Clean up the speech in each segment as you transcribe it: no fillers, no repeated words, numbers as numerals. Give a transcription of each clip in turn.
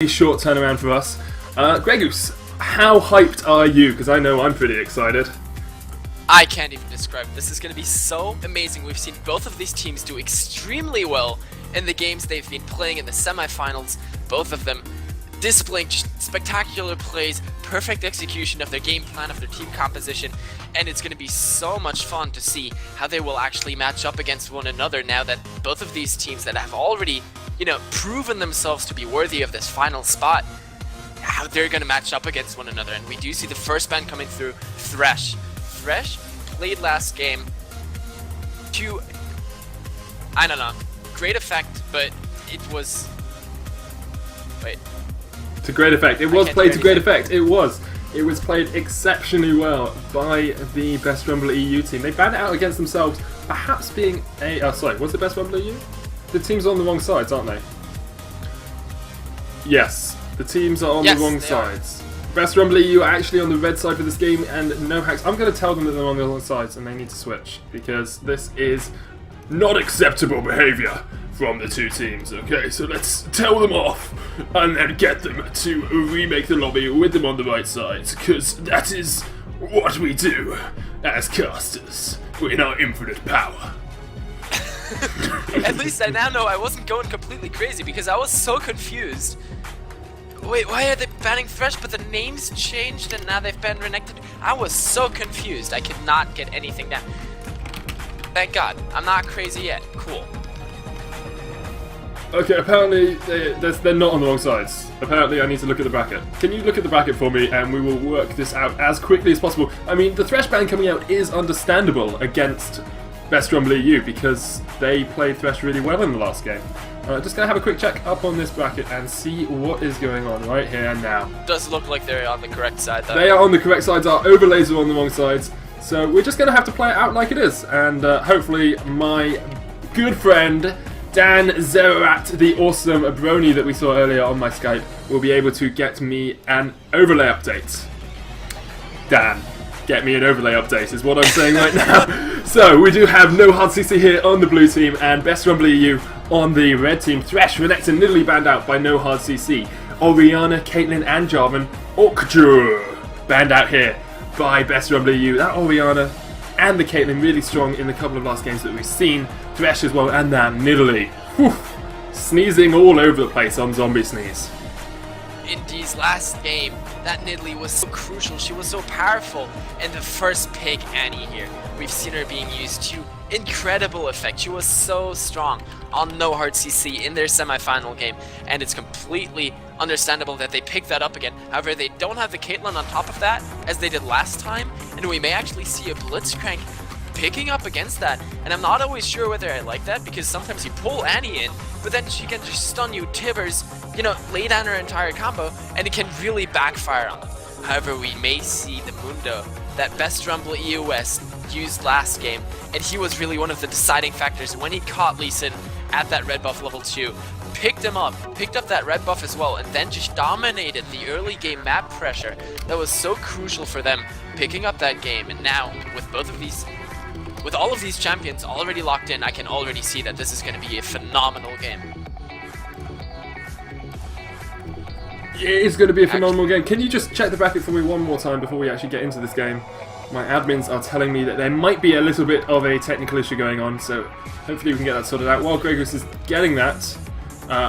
Short turnaround for us. Gregus, how hyped are you? Because I know I'm pretty excited. I can't even describe it. This is going to be so amazing. We've seen both of these teams do extremely well in the games they've been playing in the semifinals. Both of them displaying just spectacular plays, perfect execution of their game plan, of their team composition, and it's going to be so much fun to see how they will actually match up against one another now that both of these teams that have already, proven themselves to be worthy of this final spot, how they're going to match up against one another. And we do see the first ban coming through, Thresh. Thresh played last game to, I don't know, great effect, but it was, to great effect. It was played to great effect. It was played exceptionally well by the Best Rumble EU team. They banned it out against themselves, perhaps being a... was it Best Rumble EU? The teams are on the wrong sides, aren't they? Yes, the teams are on the wrong sides. Best Rumble EU are actually on the red side for this game, and no hacks. I'm going to tell them that they're on the wrong sides and they need to switch, because this is not acceptable behaviour from the two teams. Okay, so let's tell them off and then get them to remake the lobby with them on the right side, because that is what we do as casters in our infinite power. At least I now know I wasn't going completely crazy, because I was so confused. Wait, why are they banning Thresh but the names changed and now they've banned Renekton? I was so confused, I could not get anything down. Thank God, I'm not crazy yet. Cool. Okay, apparently they're not on the wrong sides. Apparently I need to look at the bracket. Can you look at the bracket for me and we will work this out as quickly as possible? I mean, the Thresh ban coming out is understandable against Best Rumble EU because they played Thresh really well in the last game. Just going to have a quick check up on this bracket and see what is going on right here and now. Does look like they're on the correct side though. They are on the correct sides, our overlays are on the wrong sides. So we're just going to have to play it out like it is. And hopefully my good friend Dan Zerat, the awesome brony that we saw earlier on my Skype, will be able to get me an overlay update. Dan, get me an overlay update is what I'm saying right now. So we do have no hard CC here on the blue team and Best Rumble EU on the red team. Thresh, Renekton, Nidalee banned out by no hard CC. Orianna, Caitlyn and Jarvan, Okjur banned out here by Best Rumble EU. That Orianna and the Caitlyn really strong in the couple of last games that we've seen. Thresh as well, and that Nidalee. Sneezing all over the place on Zombie Sneeze. In D's last game, that Nidalee was so crucial, she was so powerful, and the first pick Annie here, we've seen her being used to incredible effect. She was so strong on no hard CC in their semi-final game, and it's completely understandable that they picked that up again. However, they don't have the Caitlyn on top of that, as they did last time, and we may actually see a Blitzcrank picking up against that, and I'm not always sure whether I like that, because sometimes you pull Annie in, but then she can just stun you, Tibbers, lay down her entire combo, and it can really backfire on them. However, we may see the Mundo that Best Rumble EU West used last game, and he was really one of the deciding factors when he caught Lee Sin at that red buff level 2, picked up that red buff as well, and then just dominated the early game map pressure that was so crucial for them picking up that game. And now, with all of these champions already locked in, I can already see that this is going to be a phenomenal game. It is going to be a phenomenal game. Can you just check the bracket for me one more time before we actually get into this game? My admins are telling me that there might be a little bit of a technical issue going on, so hopefully we can get that sorted out. While Gregus is getting that,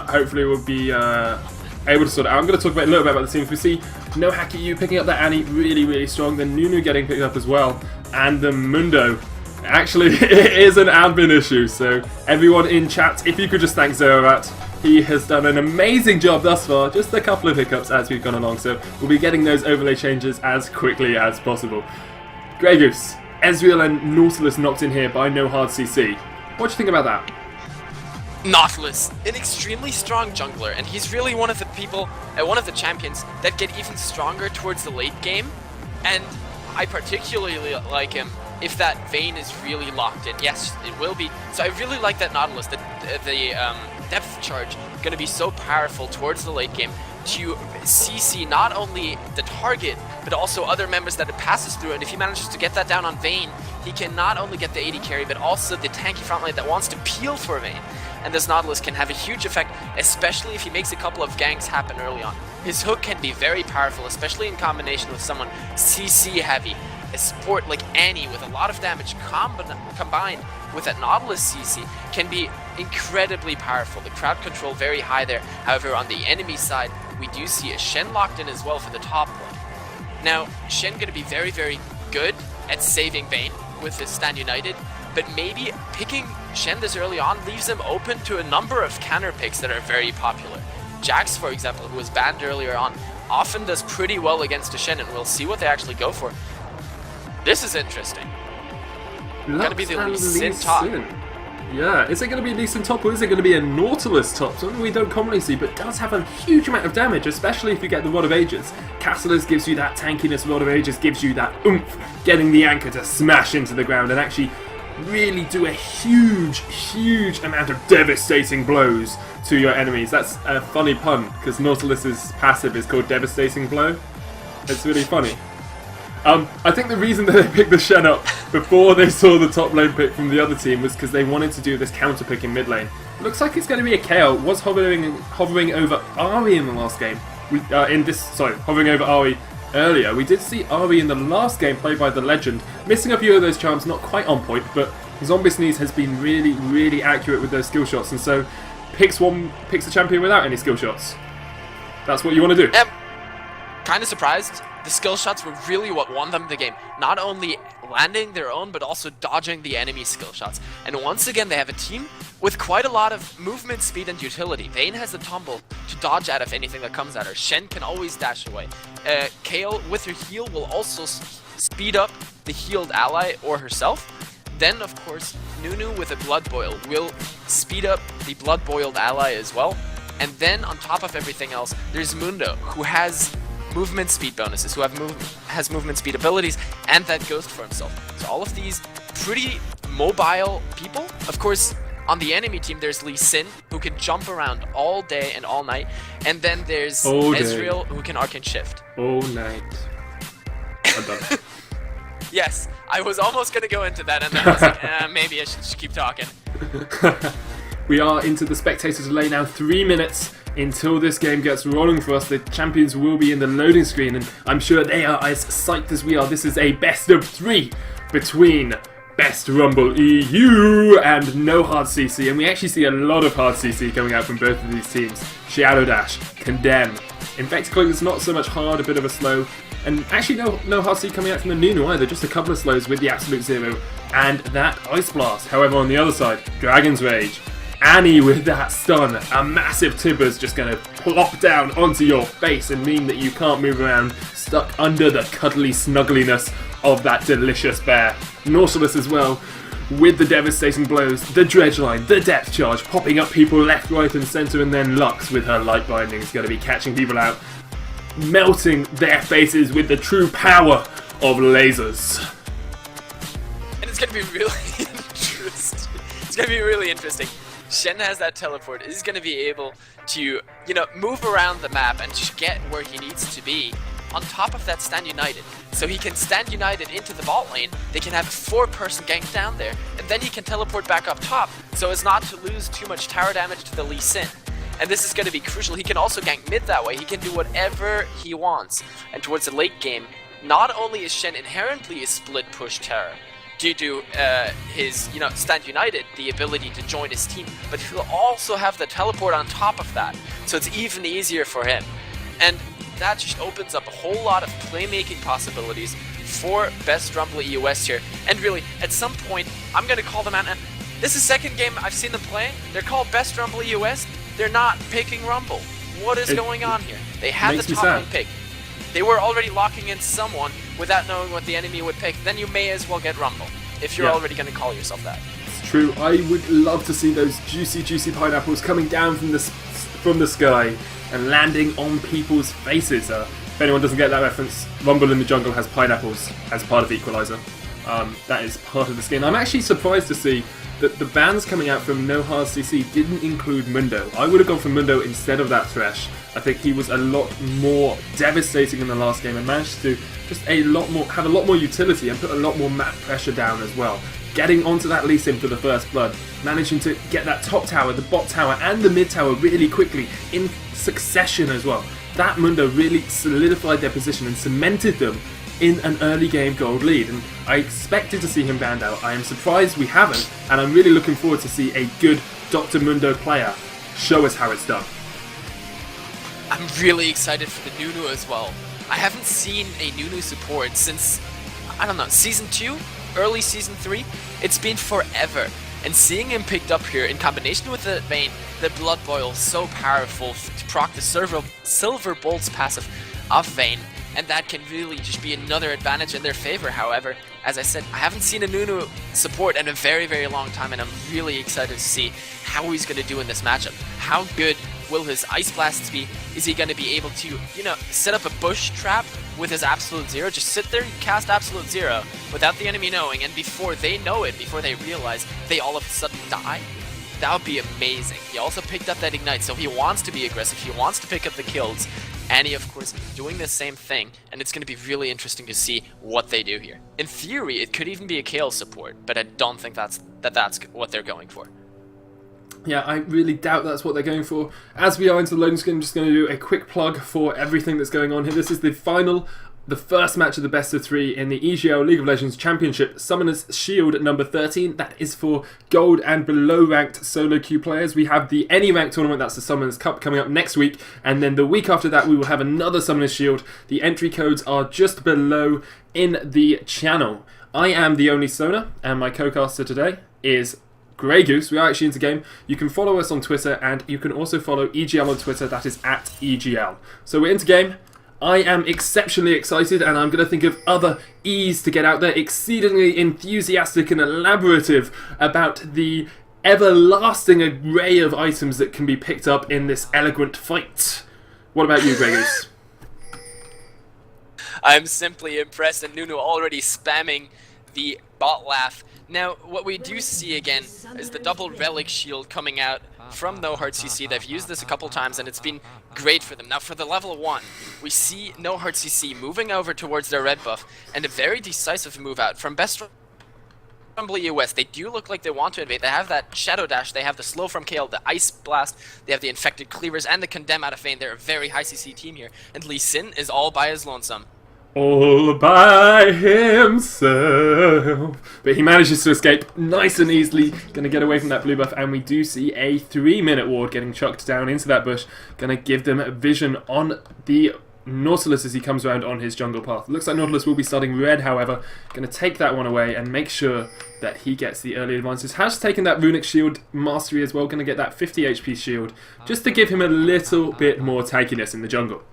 hopefully we'll be able to sort it out. I'm going to talk a little bit about the teams. We see No Hack EU picking up that Annie really, really strong. Then Nunu getting picked up as well. And the Mundo. Actually, it is an admin issue, so everyone in chat, if you could just thank Zerat. He has done an amazing job thus far, just a couple of hiccups as we've gone along, so we'll be getting those overlay changes as quickly as possible. Grey Goose, Ezreal and Nautilus knocked in here by no hard CC. What do you think about that? Nautilus, an extremely strong jungler, and he's really one of the champions that get even stronger towards the late game, and I particularly like him if that Vayne is really locked in. Yes, it will be. So I really like that Nautilus, the depth charge going to be so powerful towards the late game to CC not only the target, but also other members that it passes through. And if he manages to get that down on Vayne, he can not only get the AD carry, but also the tanky front line that wants to peel for Vayne. And this Nautilus can have a huge effect, especially if he makes a couple of ganks happen early on. His hook can be very powerful, especially in combination with someone CC heavy. A support like Annie with a lot of damage combined with that Nautilus CC can be incredibly powerful. The crowd control very high there. However, on the enemy side, we do see a Shen locked in as well for the top lane. Now, Shen going to be very, very good at saving Vayne with his Stand United, but maybe picking Shen this early on leaves him open to a number of counter picks that are very popular. Jax, for example, who was banned earlier on, often does pretty well against a Shen, and we'll see what they actually go for. This is interesting. Going to be the Lee Sin top. Yeah, is it going to be Lee Sin top, or is it going to be a Nautilus top? Something we don't commonly see, but does have a huge amount of damage, especially if you get the Rod of Ages. Castellus gives you that tankiness, Rod of Ages gives you that oomph, getting the anchor to smash into the ground and actually really do a huge amount of devastating blows to your enemies. That's a funny pun, because Nautilus's passive is called Devastating Blow. It's really funny. I think the reason that they picked the Shen up before they saw the top lane pick from the other team was because they wanted to do this counter pick in mid lane. Looks like it's going to be a KO. Was hovering over Ahri in the last game. Hovering over Ahri earlier. We did see Ahri in the last game played by the Legend, missing a few of those charms, not quite on point, but Zombie Sneeze has been really accurate with those skill shots, and so picks a champion without any skill shots. That's what you want to do. Kind of surprised. The skill shots were really what won them the game. Not only landing their own, but also dodging the enemy skill shots. And once again, they have a team with quite a lot of movement, speed, and utility. Vayne has the tumble to dodge out of anything that comes at her. Shen can always dash away. Kayle, with her heal, will also speed up the healed ally or herself. Then, of course, Nunu with a Blood Boil will speed up the Blood Boiled ally as well. And then, on top of everything else, there's Mundo, who has movement speed bonuses, who has movement speed abilities, and that Ghost for himself. So all of these pretty mobile people. Of course, on the enemy team, there's Lee Sin, who can jump around all day and all night. And then there's Ezreal, who can Arcane Shift. All night. I'm done. Yes, I was almost going to go into that, and then I was like, maybe I should keep talking. We are into the spectator delay now. 3 minutes until this game gets rolling for us. The champions will be in the loading screen, and I'm sure they are as psyched as we are. This is a best of 3 between Best Rumble EU and No Hard CC, and we actually see a lot of Hard CC coming out from both of these teams. Shadow Dash, Condemn. Infected Cloak is not so much hard, a bit of a slow. And actually no Hard CC coming out from the Nunu either, just a couple of slows with the Absolute Zero and that Ice Blast. However, on the other side, Dragon's Rage. Annie with that stun, a massive Tibber's just going to plop down onto your face and mean that you can't move around, stuck under the cuddly snuggliness of that delicious bear. Nautilus as well, with the devastating blows, the dredge line, the depth charge, popping up people left, right and centre, and then Lux with her light binding is going to be catching people out, melting their faces with the true power of lasers. And it's going to be really interesting. It's going to be really interesting. Shen has that teleport. He's going to be able to, move around the map and just get where he needs to be on top of that Stand United. So he can Stand United into the bot lane, they can have a 4-person gank down there, and then he can teleport back up top so as not to lose too much tower damage to the Lee Sin. And this is going to be crucial. He can also gank mid that way. He can do whatever he wants. And towards the late game, not only is Shen inherently a split push terror, due to his, Stand United, the ability to join his team, but he'll also have the teleport on top of that, so it's even easier for him. And that just opens up a whole lot of playmaking possibilities for Best Rumble EUS here. And really, at some point, I'm going to call them out, and this is the second game I've seen them play. They're called Best Rumble EUS. They're not picking Rumble. What is going on here? They had the top lane pick. They were already locking in someone without knowing what the enemy would pick. Then you may as well get Rumble, if you're already going to call yourself that. It's true. I would love to see those juicy pineapples coming down from the sky and landing on people's faces. If anyone doesn't get that reference, Rumble in the Jungle has pineapples as part of Equalizer. that is part of the skin. I'm actually surprised to see that the bans coming out from No Hard CC didn't include Mundo. I would have gone for Mundo instead of that Thresh. I think he was a lot more devastating in the last game and managed to just have a lot more utility and put a lot more map pressure down as well. Getting onto that Lee Sin for the first blood, managing to get that top tower, the bot tower and the mid tower really quickly in succession as well. That Mundo really solidified their position and cemented them in an early game gold lead, and I expected to see him banned out. I am surprised we haven't, and I'm really looking forward to see a good Dr. Mundo player show us how it's done. I'm really excited for the Nunu as well. I haven't seen a Nunu support since, I don't know, Season 2? Early Season 3? It's been forever. And seeing him picked up here in combination with the Vayne, the Blood Boil, so powerful to proc the Silver Bolt's passive of Vayne, and that can really just be another advantage in their favor. However, as I said, I haven't seen a Nunu support in a very, very long time, and I'm really excited to see how he's going to do in this matchup. How good will his Ice Blasts be? Is he going to be able to, set up a bush trap with his Absolute Zero? Just sit there and cast Absolute Zero without the enemy knowing, and before they know it, before they realize, they all of a sudden die? That would be amazing. He also picked up that Ignite, so he wants to be aggressive, he wants to pick up the kills. Annie, of course, doing the same thing, and it's going to be really interesting to see what they do here. In theory, it could even be a Kayle support, but I don't think that's what they're going for. Yeah, I really doubt that's what they're going for. As we are into the loading screen, I'm just going to do a quick plug for everything that's going on here. This is the first match of the best of 3 in the EGL League of Legends Championship Summoner's Shield number 13. That is for gold and below ranked solo queue players. We have the any rank tournament, that's the Summoner's Cup, coming up next week, and then the week after that we will have another Summoner's Shield. The entry codes are just below in the channel. I am the only Sona, and my co-caster today is Grey Goose. We are actually into game. You can follow us on Twitter, and you can also follow EGL on Twitter. That is at EGL. So we're into game. I am exceptionally excited, and I'm going to think of other E's to get out there, exceedingly enthusiastic and elaborative about the everlasting array of items that can be picked up in this elegant fight. What about you, Grey Goose? I'm simply impressed, and Nunu already spamming the bot laugh. Now, what we do see again is the double relic shield coming out from No Heart CC. They've used this a couple times and it's been great for them. Now for the level 1, we see No Heart CC moving over towards their red buff, and a very decisive move out from Best Rumble US. They do look like they want to invade. They have that Shadow Dash, they have the slow from Kayle, the Ice Blast, they have the Infected Cleavers, and the Condemn out of Vayne. They're a very high CC team here, and Lee Sin is all by his lonesome. All by himself. But he manages to escape nice and easily. Going to get away from that blue buff. And we do see a 3-minute ward getting chucked down into that bush. Going to give them a vision on the Nautilus as he comes around on his jungle path. Looks like Nautilus will be starting red, however. Going to take that one away and make sure that he gets the early advances. Has taken that runic shield mastery as well. Going to get that 50 HP shield just to give him a little bit more tankiness in the jungle.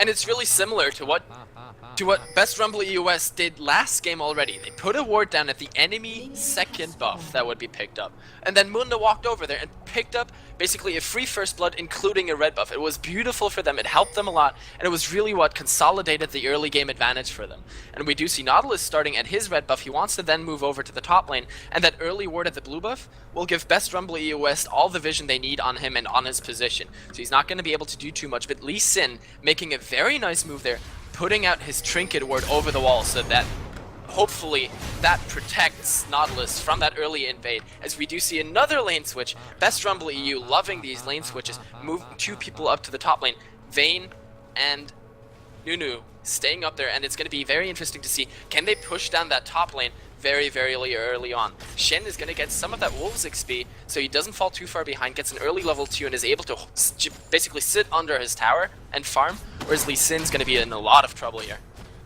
And it's really similar to what Best Rumble EOS did last game already. They put a ward down at the enemy second buff that would be picked up. And then Mundo walked over there and picked up basically a free first blood, including a red buff. It was beautiful for them, it helped them a lot, and it was really what consolidated the early game advantage for them. And we do see Nautilus starting at his red buff. He wants to then move over to the top lane, and that early ward at the blue buff will give Best Rumble EOS all the vision they need on him and on his position. So he's not going to be able to do too much, but Lee Sin making a very nice move there, putting out his trinket ward over the wall so that hopefully that protects Nautilus from that early invade, as we do see another lane switch. Best Rumble EU loving these lane switches, move 2 people up to the top lane, Vayne and Nunu staying up there, and it's going to be very interesting to see, can they push down that top lane very, very early on. Shen is going to get some of that Wolves XP, so he doesn't fall too far behind, gets an early level 2, and is able to basically sit under his tower and farm, whereas Lee Sin's going to be in a lot of trouble here.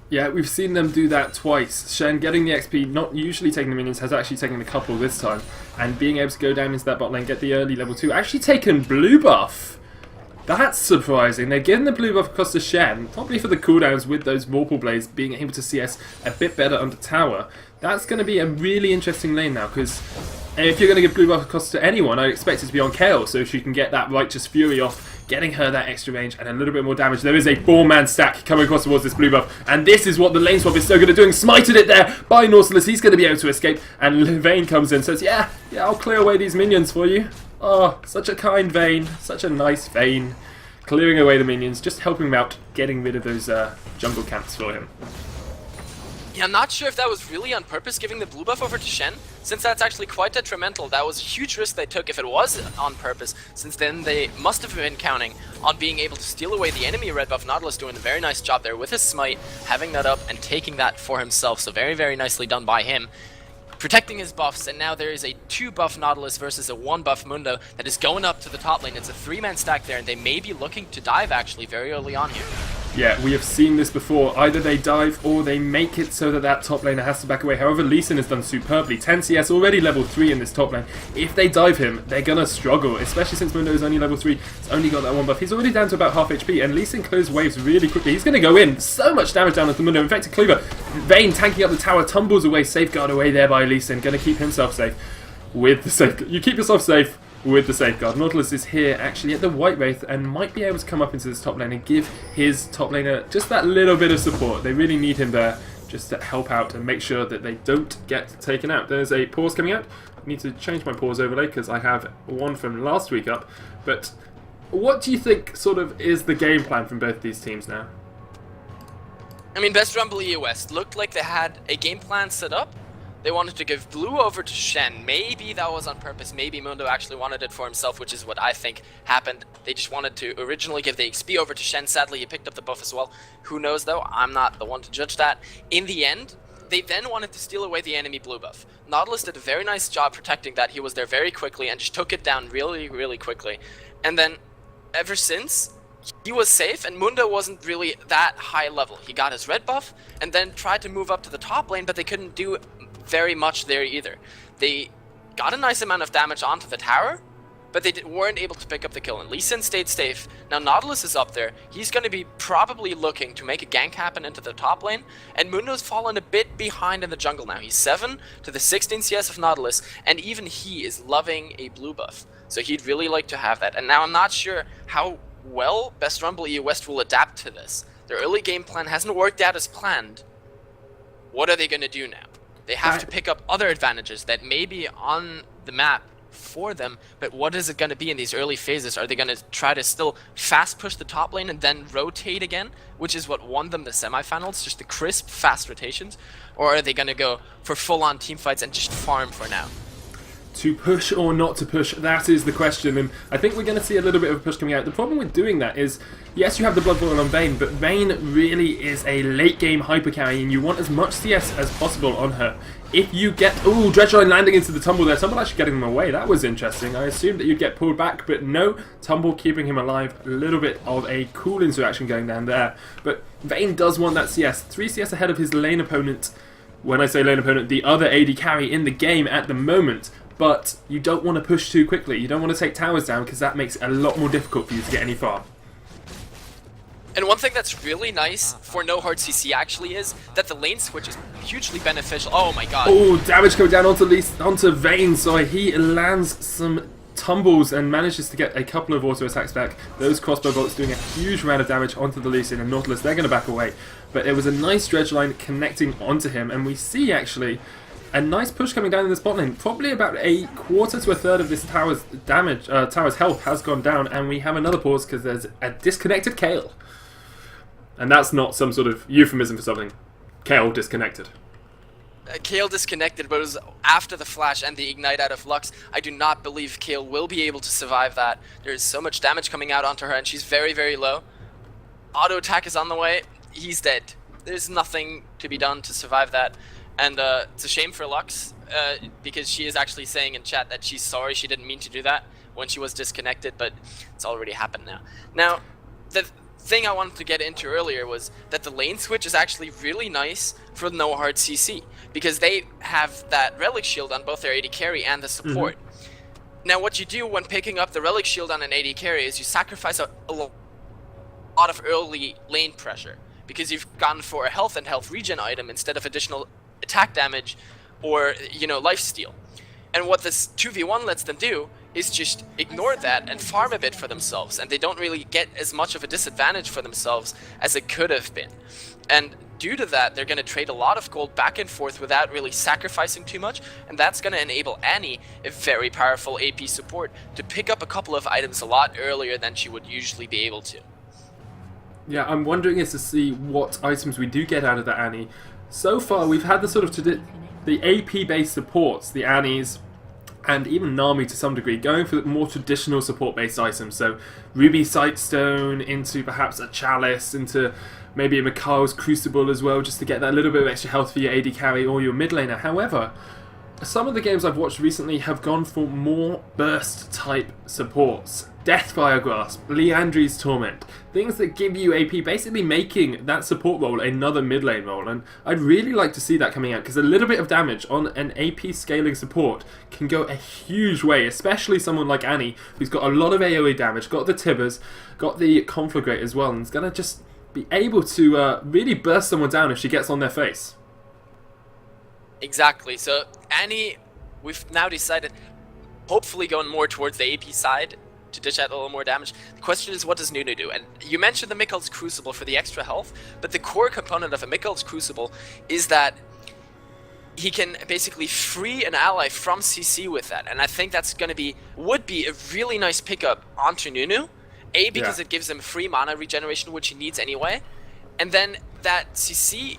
Yeah, we've seen them do that twice. Shen getting the XP, not usually taking the minions, has actually taken a couple this time, and being able to go down into that bot lane, get the early level 2, actually taken blue buff. That's surprising. They're getting the blue buff across to Shen, probably for the cooldowns with those Vorpal Blades being able to CS a bit better under tower. That's going to be a really interesting lane now, because if you're going to give blue buff across to anyone, I expect it to be on Kayle, so she can get that Righteous Fury off getting her that extra range and a little bit more damage. There is a 4-man stack coming across towards this blue buff, and this is what the lane swap is so good at doing. Smited it there by Nautilus. He's going to be able to escape, and Vayne comes in, says, yeah, I'll clear away these minions for you. Oh, such a kind Vayne, such a nice Vayne. Clearing away the minions, just helping him out, getting rid of those jungle camps for him. Yeah, I'm not sure if that was really on purpose, giving the blue buff over to Shen, since that's actually quite detrimental. That was a huge risk they took if it was on purpose, since then they must have been counting on being able to steal away the enemy red buff. Nautilus doing a very nice job there with his smite, having that up and taking that for himself, so very, very nicely done by him. Protecting his buffs, and now there is a 2-buff Nautilus versus a 1-buff Mundo that is going up to the top lane. It's a 3-man stack there, and they may be looking to dive actually very early on here. Yeah, we have seen this before. Either they dive or they make it so that top laner has to back away. However, Lee Sin has done superbly. 10 CS, already level 3 in this top lane. If they dive him, they're going to struggle, especially since Mundo is only level 3. He's only got that 1 buff. He's already down to about half HP, and Lee Sin clears waves really quickly. He's going to go in. So much damage down at the Mundo. Infected Cleaver. Vayne tanking up the tower, tumbles away. Safeguard away there by Lee Sin. Going to keep himself safe with the safeguard. You keep yourself safe with the safeguard. Nautilus is here actually at the White Wraith and might be able to come up into this top lane and give his top laner just that little bit of support. They really need him there just to help out and make sure that they don't get taken out. There's a pause coming out. I need to change my pause overlay because I have one from last week up. But what do you think sort of is the game plan from both these teams now? I mean, Best Rumble EU West looked like they had a game plan set up. They wanted to give blue over to Shen. Maybe that was on purpose. Maybe Mundo actually wanted it for himself, which is what I think happened. They just wanted to originally give the XP over to Shen. Sadly, he picked up the buff as well. Who knows, though? I'm not the one to judge that. In the end, they then wanted to steal away the enemy blue buff. Nautilus did a very nice job protecting that. He was there very quickly and just took it down really, really quickly. And then, ever since, he was safe, and Mundo wasn't really that high level. He got his red buff, and then tried to move up to the top lane, but they couldn't do very much there either. They got a nice amount of damage onto the tower, but they weren't able to pick up the kill, and Lee Sin stayed safe. Now Nautilus is up there. He's going to be probably looking to make a gank happen into the top lane, and Mundo's fallen a bit behind in the jungle now. He's 7 to the 16 CS of Nautilus, and even he is loving a blue buff. So he'd really like to have that. And now I'm not sure how well Best Rumble EU West will adapt to this. Their early game plan hasn't worked out as planned. What are they going to do now? They have to pick up other advantages that may be on the map for them, but what is it going to be in these early phases? Are they going to try to still fast push the top lane and then rotate again, which is what won them the semifinals, just the crisp, fast rotations? Or are they going to go for full-on team fights and just farm for now? To push or not to push, that is the question, and I think we're going to see a little bit of a push coming out. The problem with doing that is, yes, you have the Blood Boil on Vayne, but Vayne really is a late-game hyper carry, and you want as much CS as possible on her. If you get... Ooh, Dredgeline landing into the Tumble there. Tumble actually getting him away. That was interesting. I assumed that you'd get pulled back, but no. Tumble keeping him alive. A little bit of a cool interaction going down there. But Vayne does want that CS. 3 CS ahead of his lane opponent. When I say lane opponent, the other AD carry in the game at the moment. But you don't want to push too quickly. You don't want to take towers down because that makes it a lot more difficult for you to get any far. And one thing that's really nice for no hard CC actually is that the lane switch is hugely beneficial. Oh my god. Oh, damage coming down onto Vayne. So he lands some tumbles and manages to get a couple of auto attacks back. Those crossbow bolts doing a huge amount of damage onto the Lee Sin and Nautilus. They're going to back away. But it was a nice dredge line connecting onto him. And we see actually a nice push coming down in this bot lane. Probably about a quarter to a third of this tower's damage, tower's health has gone down. And we have another pause because there's a disconnected Kayle. And that's not some sort of euphemism for something. Kayle disconnected. Kayle disconnected, but it was after the flash and the ignite out of Lux. I do not believe Kayle will be able to survive that. There is so much damage coming out onto her, and she's very, very low. Auto attack is on the way. He's dead. There's nothing to be done to survive that. And it's a shame for Lux, because she is actually saying in chat that she's sorry she didn't mean to do that when she was disconnected, but it's already happened now. Now, the thing I wanted to get into earlier was that the lane switch is actually really nice for no hard CC, because they have that relic shield on both their AD carry and the support. Now what you do when picking up the relic shield on an AD carry is you sacrifice a lot of early lane pressure, because you've gone for a health and health regen item instead of additional attack damage or, you know, lifesteal. And what this 2v1 lets them do is just ignore that and farm a bit for themselves, and they don't really get as much of a disadvantage for themselves as it could have been. And due to that, they're going to trade a lot of gold back and forth without really sacrificing too much, and that's going to enable Annie, a very powerful AP support, to pick up a couple of items a lot earlier than she would usually be able to. Yeah, I'm wondering is to see what items we do get out of the Annie. So far, we've had the sort of the AP-based supports, the Annies, and even Nami to some degree, going for more traditional support-based items. So Ruby Sightstone into perhaps a Chalice, into maybe a Mikael's Crucible as well, just to get that little bit of extra health for your AD carry or your mid laner. However, some of the games I've watched recently have gone for more burst-type supports. Deathfire Grasp, Leandri's Torment, things that give you AP, basically making that support role another mid lane role, and I'd really like to see that coming out, because a little bit of damage on an AP scaling support can go a huge way, especially someone like Annie, who's got a lot of AoE damage, got the Tibbers, got the Conflagrate as well, and is going to just be able to really burst someone down if she gets on their face. Exactly, so Annie, we've now decided, hopefully going more towards the AP side, to dish out a little more damage. The question is, what does Nunu do? And you mentioned the Mikael's Crucible for the extra health, but the core component of a Mikael's Crucible is that he can basically free an ally from CC with that, and I think that's going to would be a really nice pickup onto Nunu. A, because it gives him free mana regeneration, which he needs anyway, and then that CC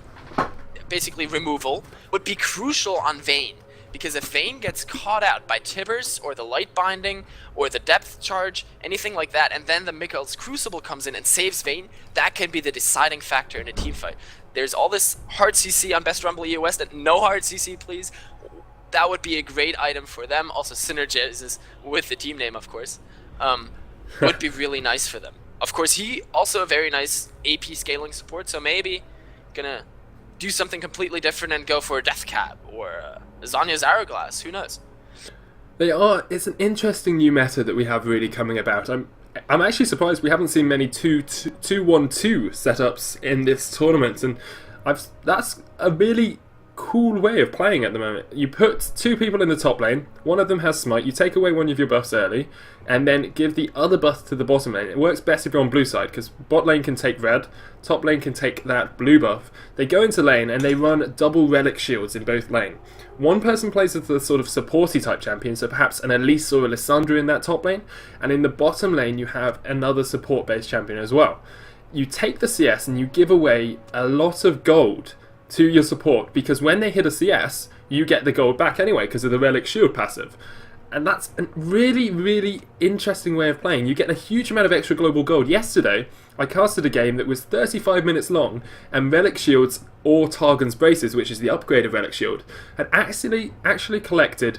basically removal would be crucial on Vayne. Because if Vayne gets caught out by Tibbers, or the Light Binding, or the Depth Charge, anything like that, and then the Mikael's Crucible comes in and saves Vayne, that can be the deciding factor in a team fight. There's all this hard CC on Best Rumble EU West, and no hard CC, please. That would be a great item for them. Also synergizes with the team name, of course. Would be really nice for them. Of course, he also a very nice AP scaling support, so maybe gonna do something completely different and go for a Death Cab, or Zanya's Hourglass, who knows? It's an interesting new meta that we have really coming about. I'm actually surprised we haven't seen many 2-1-2 setups in this tournament, and that's a really cool way of playing at the moment. You put two people in the top lane, one of them has Smite, you take away one of your buffs early, and then give the other buff to the bottom lane. It works best if you're on blue side, because bot lane can take red, top lane can take that blue buff. They go into lane and they run double relic shields in both lane. One person plays as the sort of supporty type champion, so perhaps an Elise or a Lissandra in that top lane, and in the bottom lane you have another support based champion as well. You take the CS and you give away a lot of gold to your support, because when they hit a CS, you get the gold back anyway because of the Relic Shield passive. And that's a really, really interesting way of playing. You get a huge amount of extra global gold. Yesterday, I casted a game that was 35 minutes long, and Relic Shields or Targon's Braces, which is the upgrade of Relic Shield, had actually collected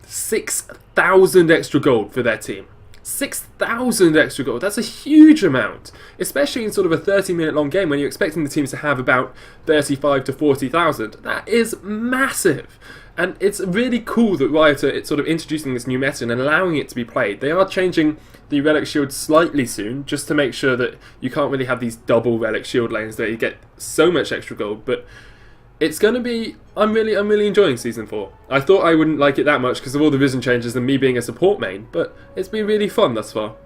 6,000 extra gold for their team. 6,000 extra gold, that's a huge amount, especially in sort of a 30-minute long game when you're expecting the teams to have about 35 to 40,000. That is massive, and it's really cool that Riot are sort of introducing this new meta and allowing it to be played. They are changing the Relic Shield slightly soon, just to make sure that you can't really have these double Relic Shield lanes that you get so much extra gold, but it's going to be... I'm really enjoying Season 4. I thought I wouldn't like it that much because of all the vision changes and me being a support main, but it's been really fun thus far.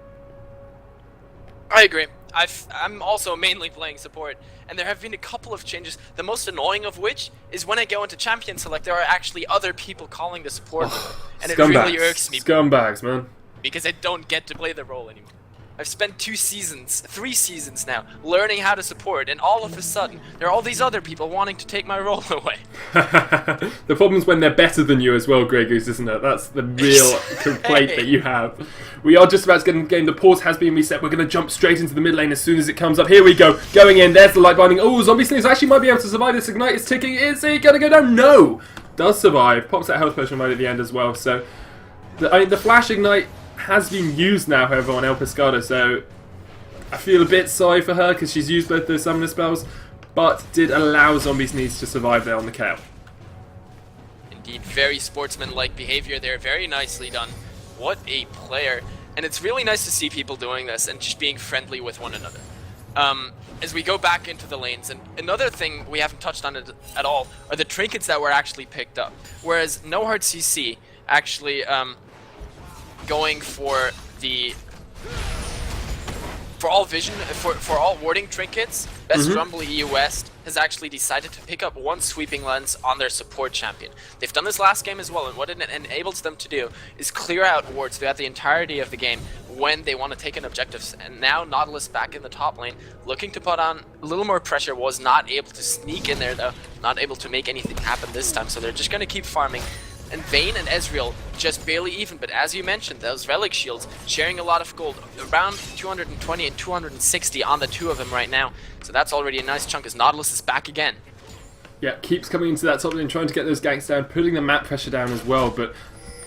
I agree. I'm also mainly playing support, and there have been a couple of changes, the most annoying of which is when I go into Champion Select, there are actually other people calling the support role, and it really irks me. Scumbags, man. Because I don't get to play the role anymore. I've spent 3 seasons now, learning how to support, and all of a sudden, there are all these other people wanting to take my role away. The problem's when they're better than you as well, Grey Goose, isn't it? That's the real complaint that you have. We are just about to get in the game. The pause has been reset. We're going to jump straight into the mid lane as soon as it comes up. Here we go. Going in. There's the light binding. Oh, Zombie Sneeze actually might be able to survive this. Ignite is ticking. Is he going to go down? No! Does survive. Pops that health potion right at the end as well. So, the Flash Ignite has been used now, however, on El Pescado, so I feel a bit sorry for her because she's used both those summoner spells, but did allow Zombie Sneeze to survive there on the KO. Indeed, very sportsmanlike behavior there, very nicely done. What a player. And it's really nice to see people doing this and just being friendly with one another. As we go back into the lanes, and another thing we haven't touched on it at all are the trinkets that were actually picked up. Whereas No Hard CC actually going for the for all vision for all warding trinkets. Best Rumble EU West has actually decided to pick up one sweeping lens on their support champion. They've done this last game as well, and what it enables them to do is clear out wards throughout the entirety of the game when they want to take an objective. And now Nautilus back in the top lane, looking to put on a little more pressure, was not able to sneak in there though, not able to make anything happen this time, so they're just going to keep farming. And Vayne and Ezreal just barely even, but as you mentioned, those relic shields sharing a lot of gold, around 220 and 260 on the two of them right now. So that's already a nice chunk as Nautilus is back again. Yeah, keeps coming into that top lane, trying to get those ganks down, putting the map pressure down as well, but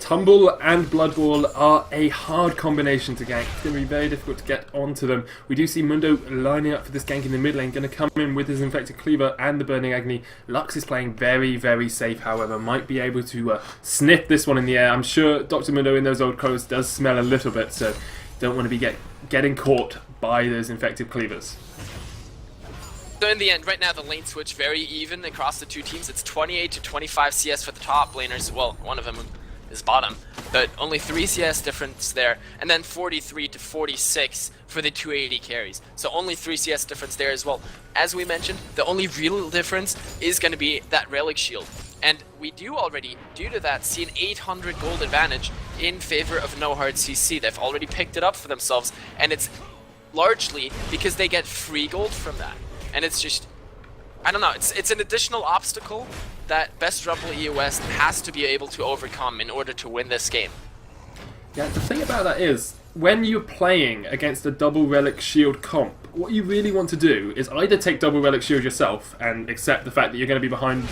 Tumble and Blood Wall are a hard combination to gank. It's going to be very difficult to get onto them. We do see Mundo lining up for this gank in the mid lane, going to come in with his Infected Cleaver and the Burning Agni. Lux is playing very, very safe, however, might be able to sniff this one in the air. I'm sure Dr. Mundo in those old clothes does smell a little bit, so don't want to be getting caught by those Infected Cleavers. So in the end, right now the lane switch very even across the two teams. It's 28 to 25 CS for the top laners. Well, one of them is bottom, but only 3 CS difference there, and then 43 to 46 for the 280 carries. So only 3 CS difference there as well. As we mentioned, the only real difference is going to be that relic shield. And we do already, due to that, see an 800 gold advantage in favor of No Hard CC. They've already picked it up for themselves, and it's largely because they get free gold from that. And it's just, I don't know, it's an additional obstacle that Best Rumble EU West has to be able to overcome in order to win this game. Yeah, the thing about that is, when you're playing against a double relic shield comp, what you really want to do is either take double relic shield yourself and accept the fact that you're going to be behind,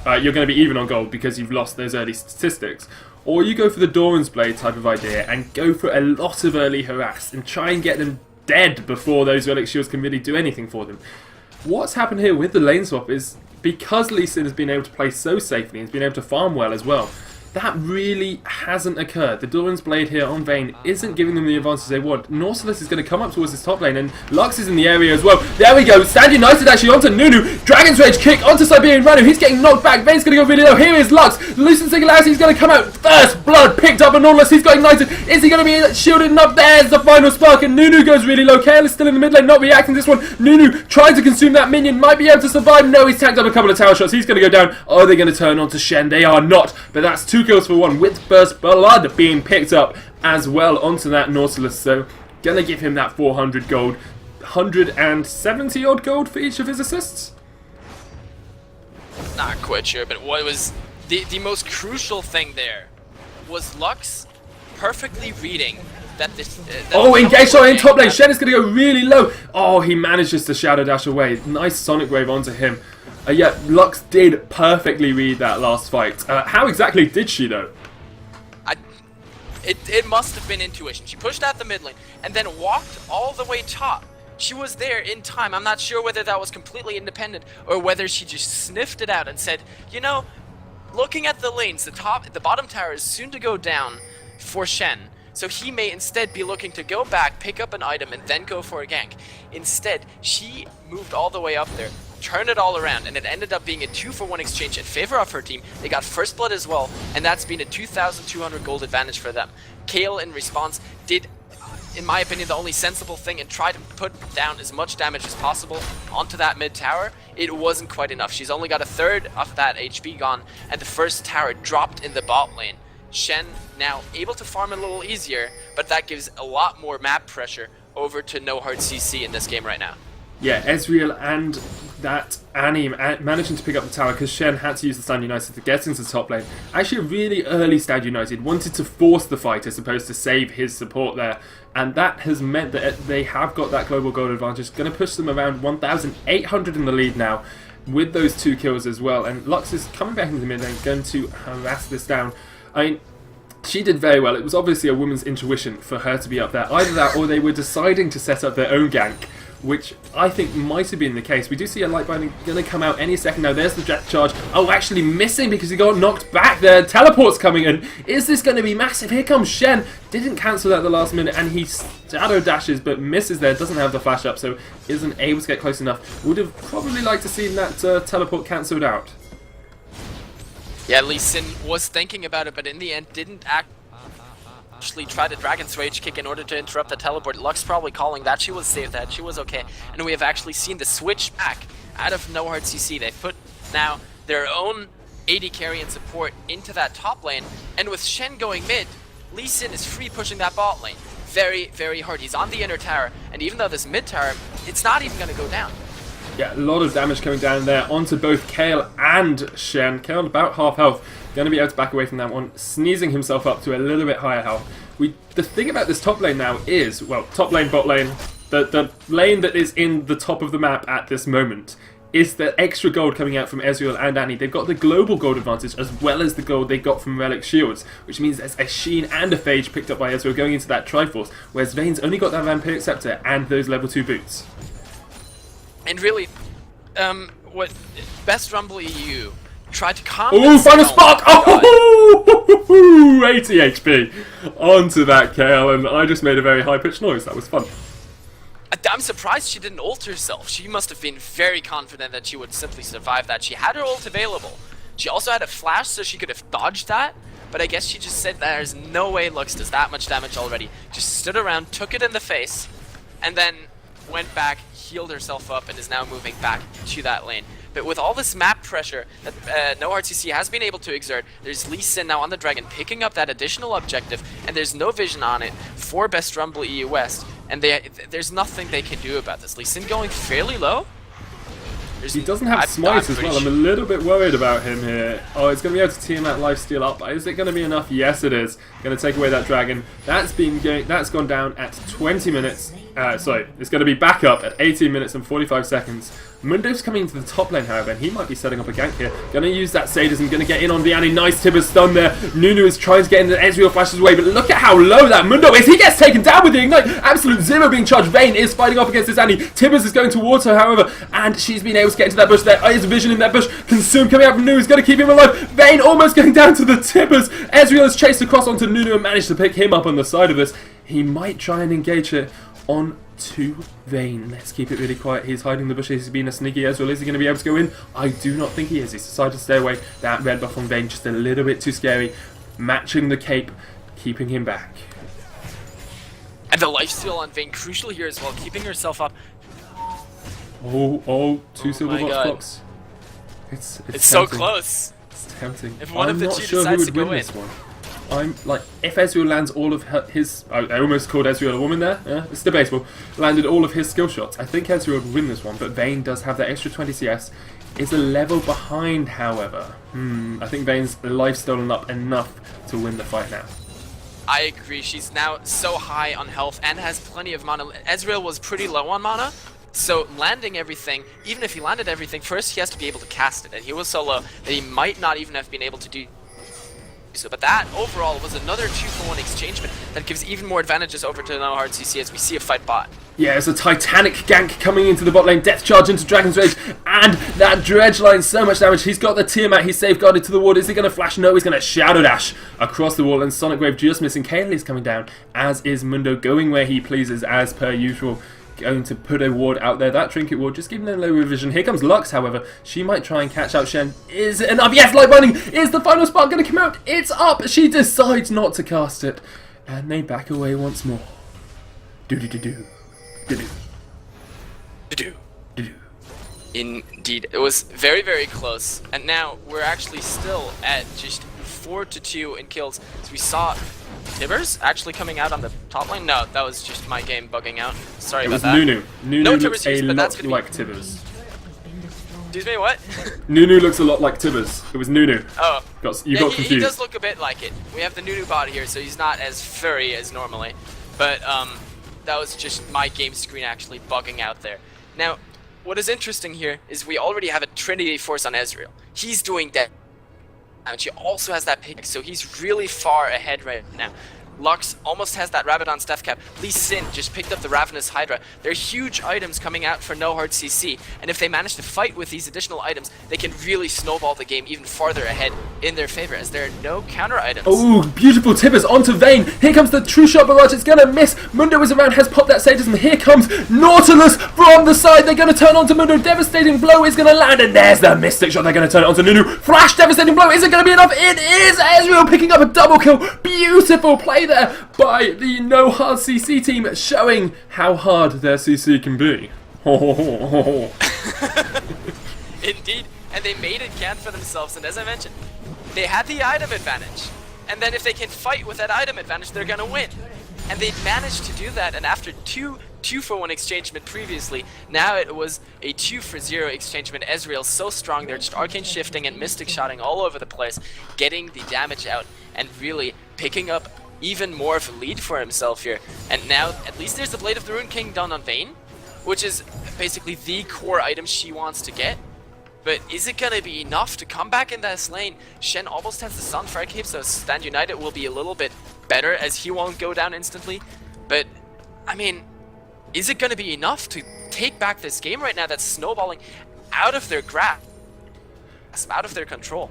you're going to be even on gold because you've lost those early statistics, or you go for the Doran's Blade type of idea and go for a lot of early harass and try and get them dead before those relic shields can really do anything for them. What's happened here with the lane swap is, because Lee Sin has been able to play so safely and has been able to farm well as well, that really hasn't occurred. The Doran's Blade here on Vayne isn't giving them the advantage they want. Nautilus is going to come up towards this top lane, and Lux is in the area as well. There we go, Stand United actually onto Nunu. Dragon's Rage kick onto Siberian Ranu. He's getting knocked back. Vayne's going to go really low. Here is Lux. Lucent Singularity is going to come out. First blood picked up on Nautilus. He's got ignited. Is he going to be shielded up? There's the final spark, and Nunu goes really low. Kale is still in the mid lane, not reacting to this one. Nunu trying to consume that minion. Might be able to survive. No, he's tanked up a couple of tower shots. He's going to go down. Are they going to turn onto Shen? They are not. But that's 2 kills for 1 with first blood being picked up as well onto that Nautilus. So gonna give him that 400 gold, 170 odd gold for each of his assists. Not quite sure, but what was the most crucial thing there was Lux perfectly reading that this. Engaged in top lane. Shen is gonna go really low. Oh, he manages to shadow dash away. Nice sonic wave onto him. Yeah, Lux did perfectly read that last fight. How exactly did she though? It must have been intuition. She pushed out the mid lane and then walked all the way top. She was there in time. I'm not sure whether that was completely independent or whether she just sniffed it out and said, you know, looking at the lanes, the bottom tower is soon to go down for Shen. So he may instead be looking to go back, pick up an item, and then go for a gank. Instead, she moved all the way up there, turned it all around, and it ended up being a 2-for-1 exchange in favor of her team. They got first blood as well, and that's been a 2,200 gold advantage for them. Kale, in response, did, in my opinion, the only sensible thing and tried to put down as much damage as possible onto that mid tower. It wasn't quite enough. She's only got a third of that HP gone, and the first tower dropped in the bot lane. Shen now able to farm a little easier, but that gives a lot more map pressure over to No Hard CC in this game right now. Yeah, Ezreal and that Annie managing to pick up the tower because Shen had to use the Stand United to get into the top lane. Actually, a really early Stand United wanted to force the fight as opposed to save his support there, and that has meant that they have got that global gold advantage. Going to push them around 1,800 in the lead now with those 2 kills as well, and Lux is coming back into the mid lane, going to harass this down. I mean, she did very well. It was obviously a woman's intuition for her to be up there. Either that or they were deciding to set up their own gank, which I think might have been the case. We do see a light binding going to come out any second now. There's the jet charge. Oh, actually missing because he got knocked back there. Teleport's coming in. Is this going to be massive? Here comes Shen. Didn't cancel that at the last minute, and he shadow dashes but misses there. Doesn't have the flash up, so isn't able to get close enough. Would have probably liked to see that teleport cancelled out. Yeah, Lee Sin was thinking about it, but in the end didn't actually tried a Dragon's Rage kick in order to interrupt the teleport. Lux probably calling that. She was safe, that she was okay. And we have actually seen the switch back out of No Hard CC. They've put now their own AD carry and support into that top lane. And with Shen going mid, Lee Sin is free pushing that bot lane. Very, very hard. He's on the inner tower. And even though this mid tower, it's not even going to go down. Yeah, a lot of damage coming down there onto both Kayle and Shen. Kayle about half health. Going to be able to back away from that one, sneezing himself up to a little bit higher health. The thing about this top lane now is, well, top lane, bot lane, the lane that is in the top of the map at this moment is the extra gold coming out from Ezreal and Annie. They've got the global gold advantage as well as the gold they got from Relic Shields, which means there's a Sheen and a Phage picked up by Ezreal going into that Triforce, whereas Vayne's only got that Vampiric Scepter and those level 2 boots. And really, what Best Rumble EU tried to calm. Oh, final spark! Oh, 80 HP onto that Kayle, and I just made a very high-pitched noise. That was fun. I'm surprised she didn't ult herself. She must have been very confident that she would simply survive that. She had her ult available. She also had a flash, so she could have dodged that. But I guess she just said there's no way Lux does that much damage already. Just stood around, took it in the face, and then went back, healed herself up, and is now moving back to that lane. But with all this map pressure that No Hard CC has been able to exert, there's Lee Sin now on the Dragon picking up that additional objective, and there's no vision on it for Best Rumble EU West, and there's nothing they can do about this. Lee Sin going fairly low. He doesn't have smite as well. I'm a little bit worried about him here. Oh, it's going to be able to team that lifesteal up. Is it going to be enough? Yes, it is. Going to take away that dragon. That's gone down at 20 minutes. Sorry, it's going to be back up at 18 minutes and 45 seconds. Mundo's coming into the top lane, however, and he might be setting up a gank here. Going to use that sadism, going to get in on the Annie. Nice Tibbers stun there. Nunu is trying to get in the Ezreal flashes away, but look at how low that Mundo is. He gets taken down with the Ignite. Absolute zero being charged. Vayne is fighting off against this Annie. Tibbers is going towards her, however, and she's been able to get into that bush. There is vision in that bush. Consume coming out from Nunu is going to keep him alive. Vayne almost going down to the Tibbers. Ezreal has chased across onto Nunu and managed to pick him up on the side of this. He might try and engage her on to Vayne. Let's keep it really quiet. He's hiding the bushes. He's being a sneaky Ezreal. Is he going to be able to go in? I do not think he is. He's decided to stay away. That red buff on Vayne just a little bit too scary. Matching the cape, keeping him back. And the lifesteal on Vayne crucial here as well, keeping herself up. Two silver box clocks. It's so close. It's tempting. If one of the two sure decides who to would go win in. this one. I'm like, if Ezreal lands all of his, I almost called Ezreal a woman there. Yeah, it's debatable. Landed all of his skill shots. I think Ezreal would win this one, but Vayne does have that extra 20 CS. Is a level behind, however. I think Vayne's life stolen up enough to win the fight now. I agree. She's now so high on health and has plenty of mana. Ezreal was pretty low on mana. So landing everything, even if he landed everything, first he has to be able to cast it. And he was so low that he might not even have been able to do so. But that overall was another 2-for-1 exchange that gives even more advantages over to No Hard CC as we see a fight bot. Yeah, it's a Titanic gank coming into the bot lane. Death charge into Dragon's Rage. And that Dredge line, so much damage. He's got the Tiamat. He's safeguarded to the ward. Is he going to flash? No, he's going to Shadow Dash across the wall. And Sonic Wave just missing. Kayle is coming down, as is Mundo, going where he pleases as per usual. Going to put a ward out there. That trinket ward just giving them low revision. Here comes Lux, however. She might try and catch out Shen. Is it enough? Yes, light binding. Is the final spark going to come out? It's up. She decides not to cast it. And they back away once more. Do-do-do-do. Do-do. Do-do. Do-do. Indeed. It was very, very close. And now we're actually still at just 4-2 in kills. So we saw Tibbers actually coming out on the top lane? No, that was just my game bugging out. Sorry about that. Nunu. Nunu no looks Tibbers a but lot like Tibbers. Excuse me, what? Nunu looks a lot like Tibbers. It was Nunu. Oh. You got confused. He does look a bit like it. We have the Nunu bot here, so he's not as furry as normally. But that was just my game screen actually bugging out there. Now, what is interesting here is we already have a Trinity Force on Ezreal. He's doing that. And she also has that pick, so he's really far ahead right now. Lux almost has that Rabadon Staff Cap. Lee Sin just picked up the Ravenous Hydra. There are huge items coming out for No Hard CC, and if they manage to fight with these additional items, they can really snowball the game even farther ahead in their favor, as there are no counter items. Oh, beautiful Tibbers onto Vayne. Here comes the True Shot Barrage. It's going to miss. Mundo is around, has popped that sadism. Here comes Nautilus from the side. They're going to turn onto Mundo. Devastating Blow is going to land, and there's the Mystic Shot. They're going to turn it onto Nunu. Flash, Devastating Blow. Is it going to be enough? It is. Ezreal picking up a double kill. Beautiful play there there by the No Hard CC team, showing how hard their CC can be. Indeed, and they made it count for themselves, and as I mentioned, they had the item advantage. And then if they can fight with that item advantage, they're gonna win. And they managed to do that, and after two 2-for-1 exchangement previously, now it was a 2-for-0 exchangement. Ezreal so strong, they're just arcane shifting and mystic shotting all over the place, getting the damage out, and really picking up even more of a lead for himself here. And now, at least there's the Blade of the Rune King done on Vayne, which is basically the core item she wants to get. But is it gonna be enough to come back in this lane? Shen almost has the Sunfire Cape, so Stand United will be a little bit better as he won't go down instantly. But, I mean, is it gonna be enough to take back this game right now that's snowballing out of their grasp, out of their control?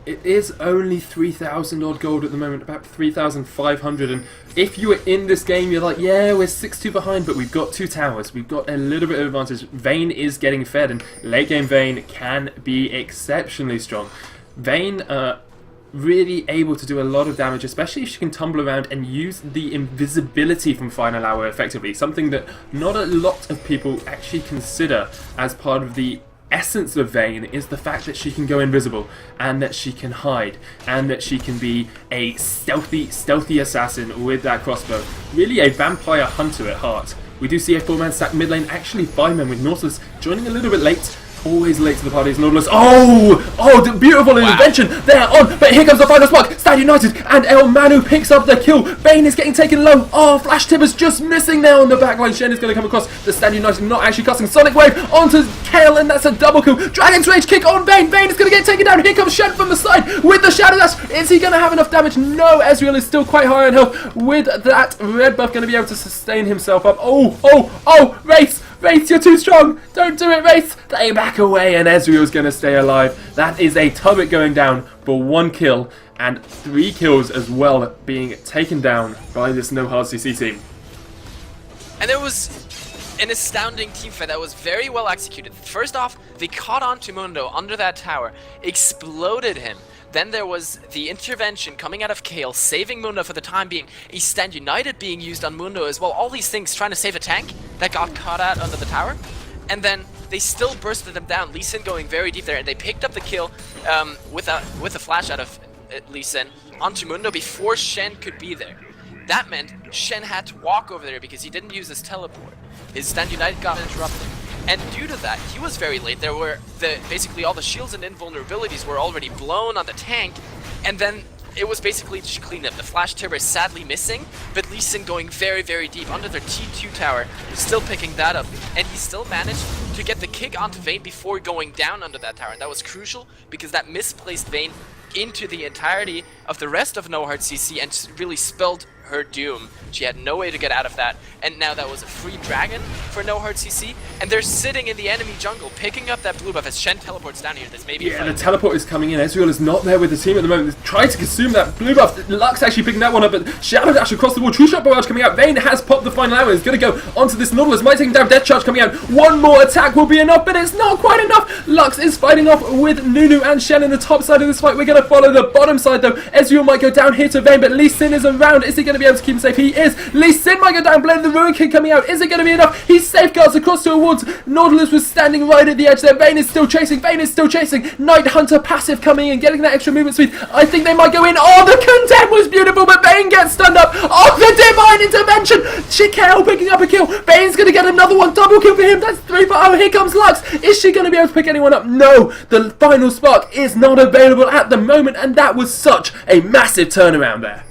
It is only 3,000 odd gold at the moment, about 3,500, and if you were in this game, you're like, yeah, we're 6-2 behind, but we've got 2 towers, we've got a little bit of advantage. Vayne is getting fed, and late game Vayne can be exceptionally strong. Vayne, really able to do a lot of damage, especially if she can tumble around and use the invisibility from Final Hour effectively, something that not a lot of people actually consider as part of the essence of Vayne, is the fact that she can go invisible, and that she can hide, and that she can be a stealthy assassin with that crossbow. Really a vampire hunter at heart. We do see a 4-man stack mid lane, actually 5 men with Nautilus joining a little bit late. Always late to the party is Nautilus. Oh, the beautiful intervention there on, but here comes the final spark. Stand United and El Manu picks up the kill. Vayne is getting taken low. Oh, Flash Tibbers just missing there on the backline. Shen is going to come across. The Stand United not actually casting Sonic Wave onto Kale, and that's a double kill. Dragon's Rage kick on Vayne. Vayne is going to get taken down. Here comes Shen from the side with the Shadow Dash. Is he going to have enough damage? No, Ezreal is still quite high on health. With that red buff, going to be able to sustain himself up. Oh, Wraith, you're too strong! Don't do it, Wraith! They back away, and Ezreal's gonna stay alive. That is a turret going down for 1 kill, and 3 kills as well being taken down by this No Hard CC team. And there was an astounding team fight that was very well executed. First off, they caught on to Mundo under that tower, exploded him. Then there was the intervention coming out of Kale, saving Mundo for the time being, a Stand United being used on Mundo as well, all these things trying to save a tank that got caught out under the tower, and then they still bursted them down, Lee Sin going very deep there, and they picked up the kill with a flash out of Lee Sin onto Mundo before Shen could be there. That meant Shen had to walk over there because he didn't use his teleport. His Stand United got interrupted. And due to that, he was very late. There were basically all the shields and invulnerabilities were already blown on the tank, and then it was basically just cleaned up. The Flash Timber is sadly missing, but Lee Sin going very, very deep under their T2 tower, still picking that up, and he still managed to get the kick onto Vayne before going down under that tower, and that was crucial because that misplaced Vayne into the entirety of the rest of No Hard CC and really spelled her doom. She had no way to get out of that, and now that was a free dragon for No Hard CC, and they're sitting in the enemy jungle picking up that blue buff as Shen teleports down here. There's maybe the teleport is coming in. Ezreal is not there with the team at the moment. They're trying to consume that blue buff. Lux actually picking that one up, but Shadow Dash across the wall. True Shot Barrage coming out. Vayne has popped the final hour. He's going to go onto this Nautilus. Might take him down. Death Charge coming out. One more attack will be enough, but it's not quite enough. Lux is fighting off with Nunu and Shen in the top side of this fight. We're going to follow the bottom side though. Ezreal might go down here to Vayne, but Lee Sin is around. Is he going to be able to keep him safe? He is. Lee Sin might go down. Blade of the Ruin King coming out. Is it going to be enough? He safeguards across towards Nautilus was standing right at the edge there. Vayne is still chasing. Vayne is still chasing. Night Hunter passive coming in, getting that extra movement speed. I think they might go in. Oh, the content was beautiful, but Vayne gets stunned up. Oh, the divine intervention. Chikale picking up a kill. Vayne's going to get another one. Double kill for him. That's 3 for... Oh, here comes Lux. Is she going to be able to pick anyone up? No. The final spark is not available at the moment, and that was such a massive turnaround there.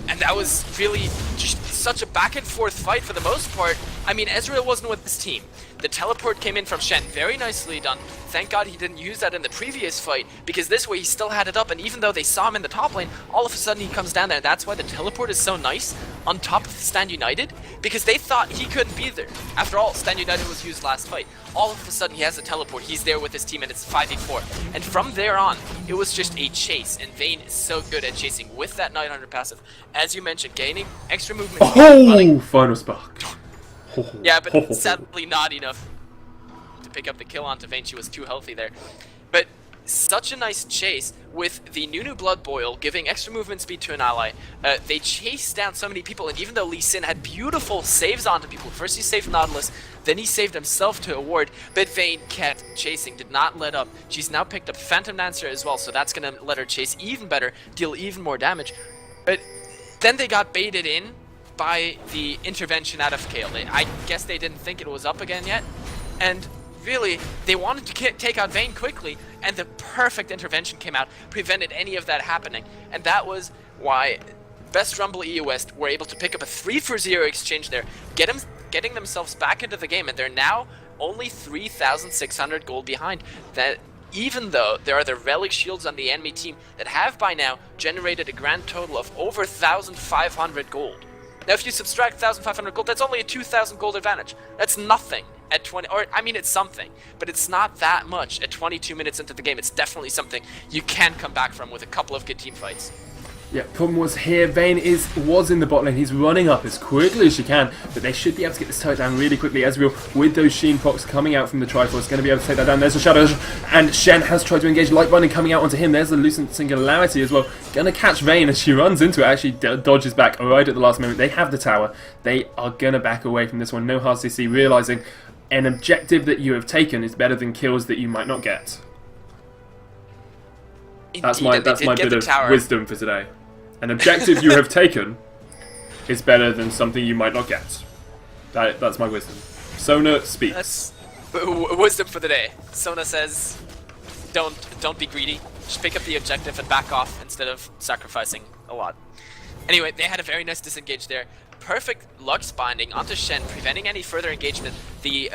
And that was really just such a back and forth fight for the most part. I mean, Ezreal wasn't with his team. The teleport came in from Shen, very nicely done. Thank God he didn't use that in the previous fight, because this way he still had it up, and even though they saw him in the top lane, all of a sudden he comes down there. That's why the teleport is so nice on top of Stand United, because they thought he couldn't be there. After all, Stand United was used last fight. All of a sudden he has a teleport, he's there with his team, and it's 5v4. And from there on, it was just a chase, and Vayne is so good at chasing with that 900 passive. As you mentioned, gaining extra movement. Oh, final spark. Yeah, but sadly not enough to pick up the kill onto Vayne. She was too healthy there. But such a nice chase with the Nunu Blood Boil giving extra movement speed to an ally. They chased down so many people, and even though Lee Sin had beautiful saves onto people, first he saved Nautilus, then he saved himself to a ward, but Vayne kept chasing, did not let up. She's now picked up Phantom Dancer as well, so that's going to let her chase even better, deal even more damage. But then they got baited in by the intervention out of Kayle. I guess they didn't think it was up again yet, and really, they wanted to take out Vayne quickly, and the perfect intervention came out, prevented any of that happening, and that was why Best Rumble EU West were able to pick up a 3-for-0 exchange there, getting themselves back into the game, and they're now only 3,600 gold behind. That even though there are the relic shields on the enemy team that have by now generated a grand total of over 1,500 gold. Now, if you subtract 1,500 gold, that's only a 2,000 gold advantage. That's nothing at 20, or I mean, it's something, but it's not that much at 22 minutes into the game. It's definitely something you can come back from with a couple of good team fights. Yeah, problem was here, Vayne was in the bot lane. He's running up as quickly as she can, but they should be able to get this turret down really quickly. Ezreal, with those Sheen procs coming out from the Triforce, going to be able to take that down. There's a Shadow, and Shen has tried to engage Light Binding coming out onto him. There's the Lucent Singularity as well. Going to catch Vayne as she runs into it, actually dodges back right at the last moment. They have the tower. They are going to back away from this one. No hard CC, realizing an objective that you have taken is better than kills that you might not get. That's my bit of wisdom for today. An objective you have taken is better than something you might not get. That's my wisdom. Sona speaks. That's wisdom for the day. Sona says, don't be greedy. Just pick up the objective and back off instead of sacrificing a lot. Anyway, they had a very nice disengage there. Perfect Lux Binding onto Shen, preventing any further engagement. The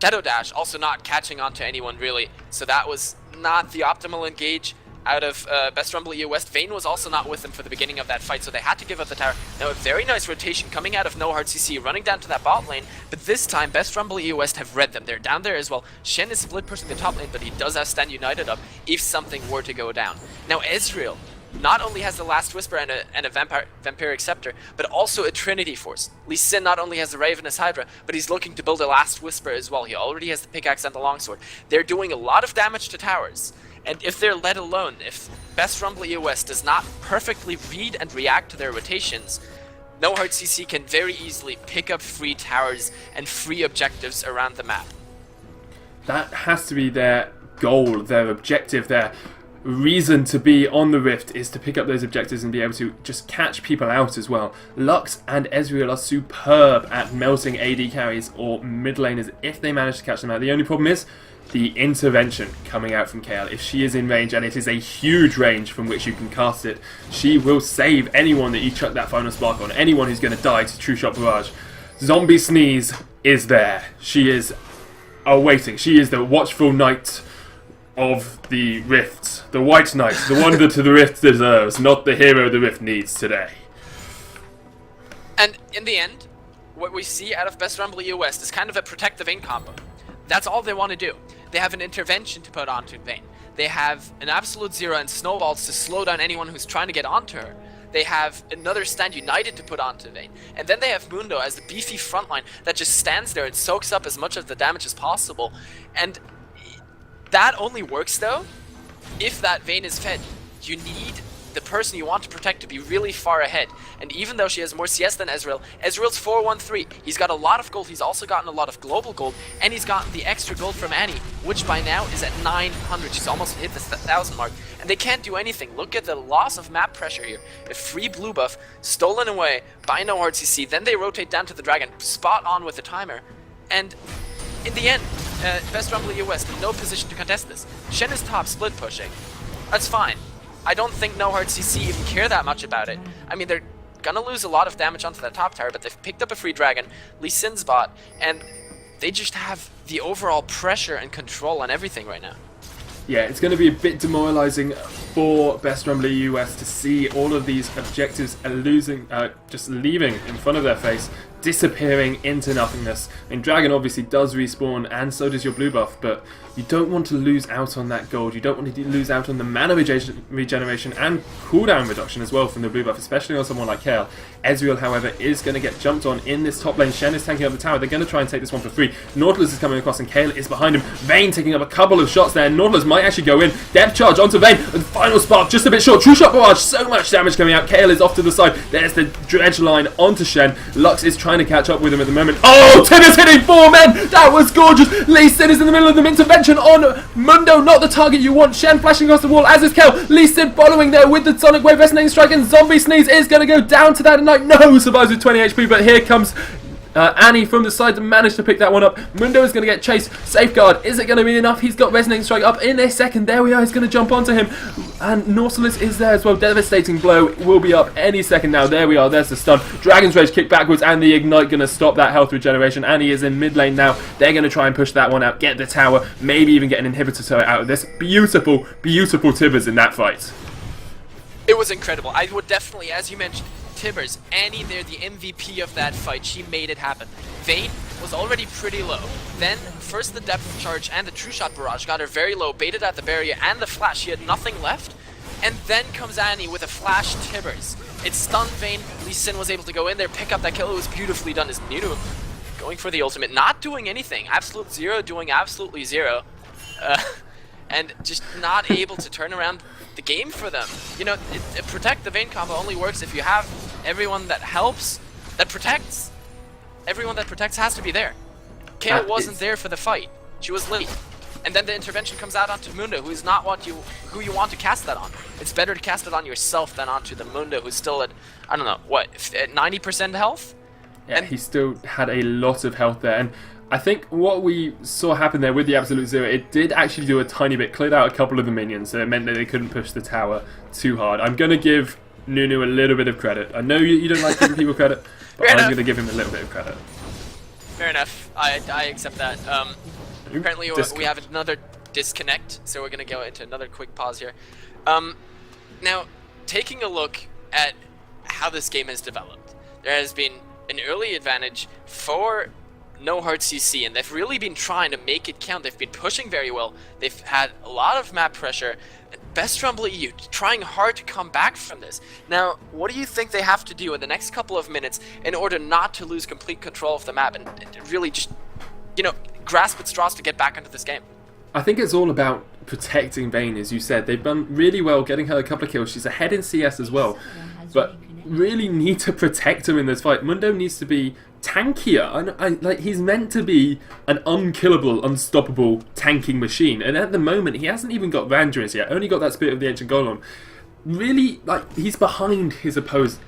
Shadow Dash also not catching onto anyone really, so that was not the optimal engage out of Best Rumble EU West. Vayne was also not with them for the beginning of that fight, so they had to give up the tower. Now a very nice rotation coming out of No Hard CC, running down to that bot lane, but this time Best Rumble EU West have read them. They're down there as well. Shen is split pushing the top lane, but he does have Stand United up if something were to go down. Now Ezreal not only has the Last Whisper and a Vampiric Scepter, but also a Trinity Force. Lee Sin not only has the Ravenous Hydra, but he's looking to build a Last Whisper as well. He already has the Pickaxe and the Longsword. They're doing a lot of damage to towers. And if they're let alone, if Best Rumble EU West does not perfectly read and react to their rotations, No Hard CC can very easily pick up free towers and free objectives around the map. That has to be their goal, their objective, their reason to be on the Rift, is to pick up those objectives and be able to just catch people out as well. Lux and Ezreal are superb at melting AD carries or mid laners if they manage to catch them out. The only problem is the intervention coming out from Kayle. If she is in range, and it is a huge range from which you can cast it, she will save anyone that you chuck that final spark on, anyone who's going to die to True Shot Barrage. Zombie Sneeze is there. She is awaiting. She is the watchful knight of the Rift. The White Knight, the one that the Rift deserves, not the hero the Rift needs today. And in the end, what we see out of Best Rumble EU West is kind of a protect the Vayne combo. That's all they want to do. They have an intervention to put onto Vayne. They have an Absolute Zero and Snowballs to slow down anyone who's trying to get onto her. They have another Stand United to put onto Vayne. And then they have Mundo as the beefy frontline that just stands there and soaks up as much of the damage as possible. And that only works though if that Vayne is fed. You need the person you want to protect to be really far ahead. And even though she has more CS than Ezreal, Ezreal's 413. He's got a lot of gold, he's also gotten a lot of global gold, and he's gotten the extra gold from Annie, which by now is at 900. She's almost hit the 1,000 mark. And they can't do anything. Look at the loss of map pressure here. A free blue buff, stolen away by No Hard CC, then they rotate down to the dragon, spot on with the timer. And in the end, Best Rumble EU West in no position to contest this. Shen is top, split pushing. That's fine. I don't think No Hard CC even care that much about it. I mean, they're gonna lose a lot of damage onto that top tower, but they've picked up a free dragon, Lee Sin's bot, and they just have the overall pressure and control on everything right now. Yeah, it's going to be a bit demoralizing for Best Rumbler US to see all of these objectives just leaving in front of their face, disappearing into nothingness. I mean, Dragon obviously does respawn, and so does your blue buff, but you don't want to lose out on that gold. You don't want to lose out on the mana regeneration and cooldown reduction as well from the blue buff, especially on someone like Kayle. Ezreal, however, is going to get jumped on in this top lane. Shen is tanking up the tower. They're going to try and take this one for free. Nautilus is coming across, and Kayle is behind him. Vayne taking up a couple of shots there. Nautilus might actually go in. Depth charge onto Vayne. The final spark, just a bit short. True shot barrage. So much damage coming out. Kayle is off to the side. There's the dredge line onto Shen. Lux is trying to catch up with him at the moment. Oh, Tinner's hitting 4 men. That was gorgeous. Lee Sin is in the middle of them. Intervention on Mundo, not the target you want. Shen flashing across the wall, as is Kayle. Lee Sin following there with the Sonic Wave, Resonating Strike, and Zombie Sneeze is going to go down to that Knight. No, survives with 20 HP, but here comes Annie from the side to manage to pick that one up. Mundo is going to get chased. Safeguard, is it going to be enough? He's got Resonating Strike up in a second. There we are, he's going to jump onto him. And Nautilus is there as well. Devastating Blow will be up any second now. There we are, there's the stun. Dragon's Rage kick backwards, and the Ignite going to stop that health regeneration. Annie is in mid lane now. They're going to try and push that one out, get the tower, maybe even get an inhibitor turret out of this. Beautiful, beautiful Tibbers in that fight. It was incredible. I would definitely, as you mentioned, Tibbers, Annie there, the MVP of that fight. She made it happen. Vayne was already pretty low. Then, first the depth charge and the true shot barrage got her very low, baited at the barrier and the flash. She had nothing left. And then comes Annie with a flash Tibbers. It stunned Vayne. Lee Sin was able to go in there, pick up that kill. It was beautifully done. As Nunu going for the ultimate, not doing anything. Absolute Zero doing absolutely zero. And just not able to turn around the game for them. You know, protect the Vayne combo only works if you have everyone that helps, that protects. Everyone that protects has to be there. Kayle wasn't there for the fight. She was late. And then the intervention comes out onto Mundo, who is not who you want to cast that on. It's better to cast it on yourself than onto the Mundo, who's still at, I don't know, what, at 90% health? Yeah, and he still had a lot of health there. And I think what we saw happen there with the Absolute Zero, it did actually do a tiny bit, cleared out a couple of the minions, so it meant that they couldn't push the tower too hard. I'm going to give Nunu a little bit of credit. I know you don't like giving people credit, but I'm going to give him a little bit of credit. Fair enough. I accept that. Apparently we have another disconnect, so we're going to go into another quick pause here. Now, taking a look at how this game has developed, there has been an early advantage for No Heart CC, and they've really been trying to make it count. They've been pushing very well. They've had a lot of map pressure. Best Rumble EU trying hard to come back from this. Now, what do you think they have to do in the next couple of minutes in order not to lose complete control of the map and really just, you know, grasp at straws to get back into this game? I think it's all about protecting Vayne, as you said. They've done really well getting her a couple of kills. She's ahead in CS as well, but really need to protect her in this fight. Mundo needs to be tankier. Like, he's meant to be an unkillable, unstoppable tanking machine, and at the moment he hasn't even got Vandrous yet. Only got that Spirit of the Ancient Golem. Really, like, he's behind his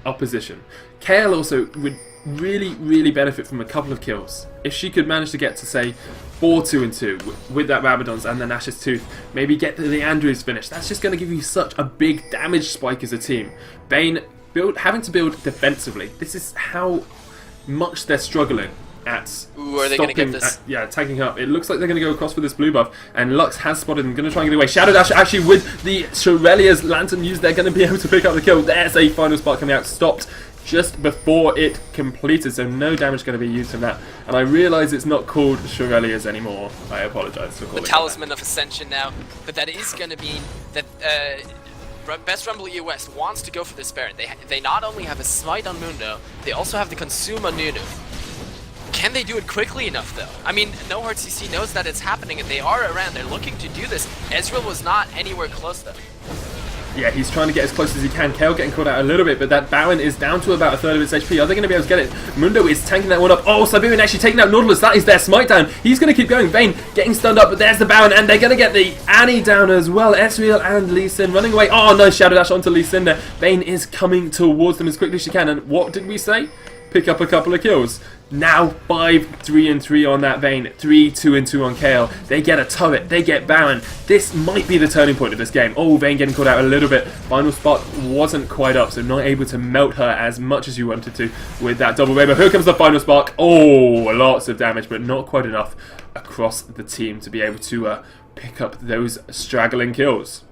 opposition. Kayle also would really benefit from a couple of kills. If she could manage to get to, say, 4-2-2 with that Rabadon's and the Nash's Tooth, maybe get the Andrews finish, that's just going to give you such a big damage spike as a team. Vayne having to build defensively. This is how much they're struggling at tagging up. It looks like they're going to go across for this blue buff, and Lux has spotted them, going to try and get away. Shadow Dash actually with the Shurelya's Lantern used, they're going to be able to pick up the kill. There's a final spark coming out, stopped just before it completed, so no damage going to be used from that. And I realise it's not called Shurelya's anymore. I apologise for calling it the Talisman of Ascension now, but that is going to mean that Best Rumble US wants to go for this Baron. They not only have a Smite on Mundo, they also have the Consume on Nunu. Can they do it quickly enough, though? I mean, No Heart CC knows that it's happening, and they are around. They're looking to do this. Ezreal was not anywhere close, though. Yeah, he's trying to get as close as he can. Kayle getting caught out a little bit, but that Baron is down to about a third of its HP. Are they going to be able to get it? Mundo is tanking that one up. Oh, Siberian actually taking out Nautilus. That is their smite down. He's going to keep going. Vayne getting stunned up, but there's the Baron, and they're going to get the Annie down as well. Ezreal and Lee Sin running away. Oh, no, Shadow Dash onto Lee Sin there. Vayne is coming towards them as quickly as she can, and what did we say? Pick up a couple of kills. Now 5-3-3 on that Vayne, 3-2-2 on Kayle. They get a turret, they get Baron. This might be the turning point of this game. Oh, Vayne getting caught out a little bit. Final Spark wasn't quite up, so not able to melt her as much as you wanted to with that double rainbow. Here comes the Final Spark. Oh, lots of damage, but not quite enough across the team to be able to pick up those straggling kills.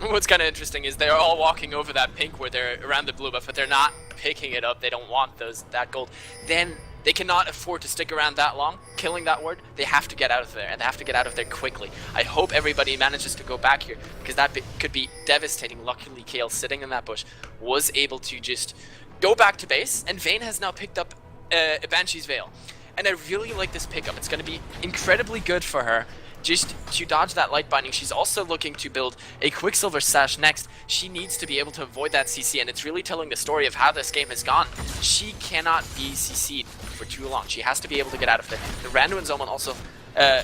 What's kind of interesting is they're all walking over that pink where they're around the blue buff, but they're not picking it up. They don't want that gold. Then they cannot afford to stick around that long, killing that ward. They have to get out of there, and they have to get out of there quickly. I hope everybody manages to go back here, because that could be devastating. Luckily, Kale, sitting in that bush, was able to just go back to base, and Vayne has now picked up a Banshee's Veil. And I really like this pickup. It's going to be incredibly good for her just to dodge that light binding. She's also looking to build a Quicksilver Sash next. She needs to be able to avoid that CC, and it's really telling the story of how this game has gone. She cannot be CC'd for too long. She has to be able to get out of there. The Randuin's Omen also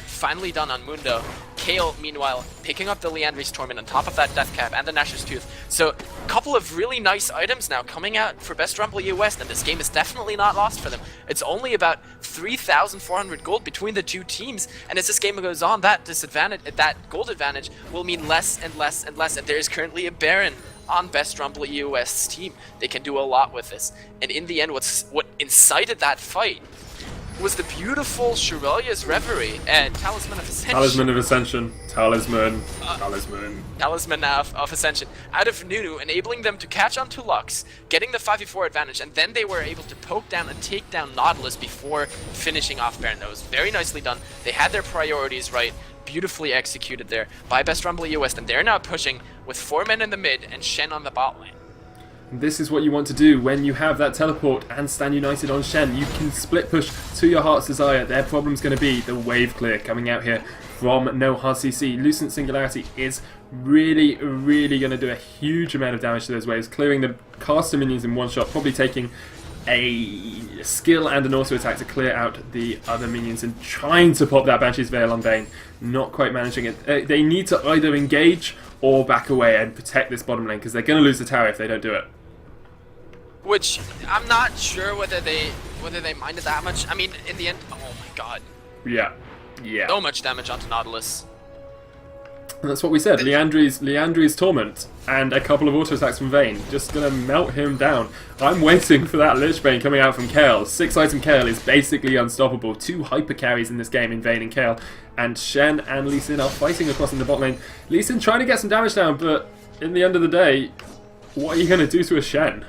finally done on Mundo. Kale, meanwhile, picking up the Leandry's Torment on top of that Death Cap and the Nashor's Tooth. So, a couple of really nice items now coming out for Best Rumble EU West, and this game is definitely not lost for them. It's only about 3,400 gold between the two teams, and as this game goes on, that gold advantage will mean less and less and less, and there is currently a Baron on Best Rumble EU West's team. They can do a lot with this, and in the end, what incited that fight was the beautiful Shirelia's Reverie and Talisman of Ascension. Talisman of Ascension. Talisman of Ascension out of Nunu, enabling them to catch onto Lux, getting the 5v4 advantage, and then they were able to poke down and take down Nautilus before finishing off Baron. That was very nicely done. They had their priorities right, beautifully executed there by Best Rumble EU West, and they're now pushing with 4 men in the mid and Shen on the bot lane. This is what you want to do when you have that teleport and stand united on Shen. You can split push to your heart's desire. Their problem's going to be the wave clear coming out here from no hard CC. Lucent Singularity is really going to do a huge amount of damage to those waves, clearing the caster minions in one shot, probably taking a skill and an auto attack to clear out the other minions and trying to pop that Banshee's Veil on Vayne. Not quite managing it. They need to either engage or back away and protect this bottom lane, because they're going to lose the tower if they don't do it. Which I'm not sure whether they minded that much. I mean, in the end, oh my god. Yeah. So much damage onto Nautilus. And that's what we said. Leandry's Torment and a couple of auto attacks from Vayne. Just gonna melt him down. I'm waiting for that Lich Bane coming out from Kale. 6-item Kale is basically unstoppable. 2 hyper carries in this game in Vayne and Kale. And Shen and Lee Sin are fighting across in the bot lane. Lee Sin trying to get some damage down, but in the end of the day, what are you gonna do to a Shen?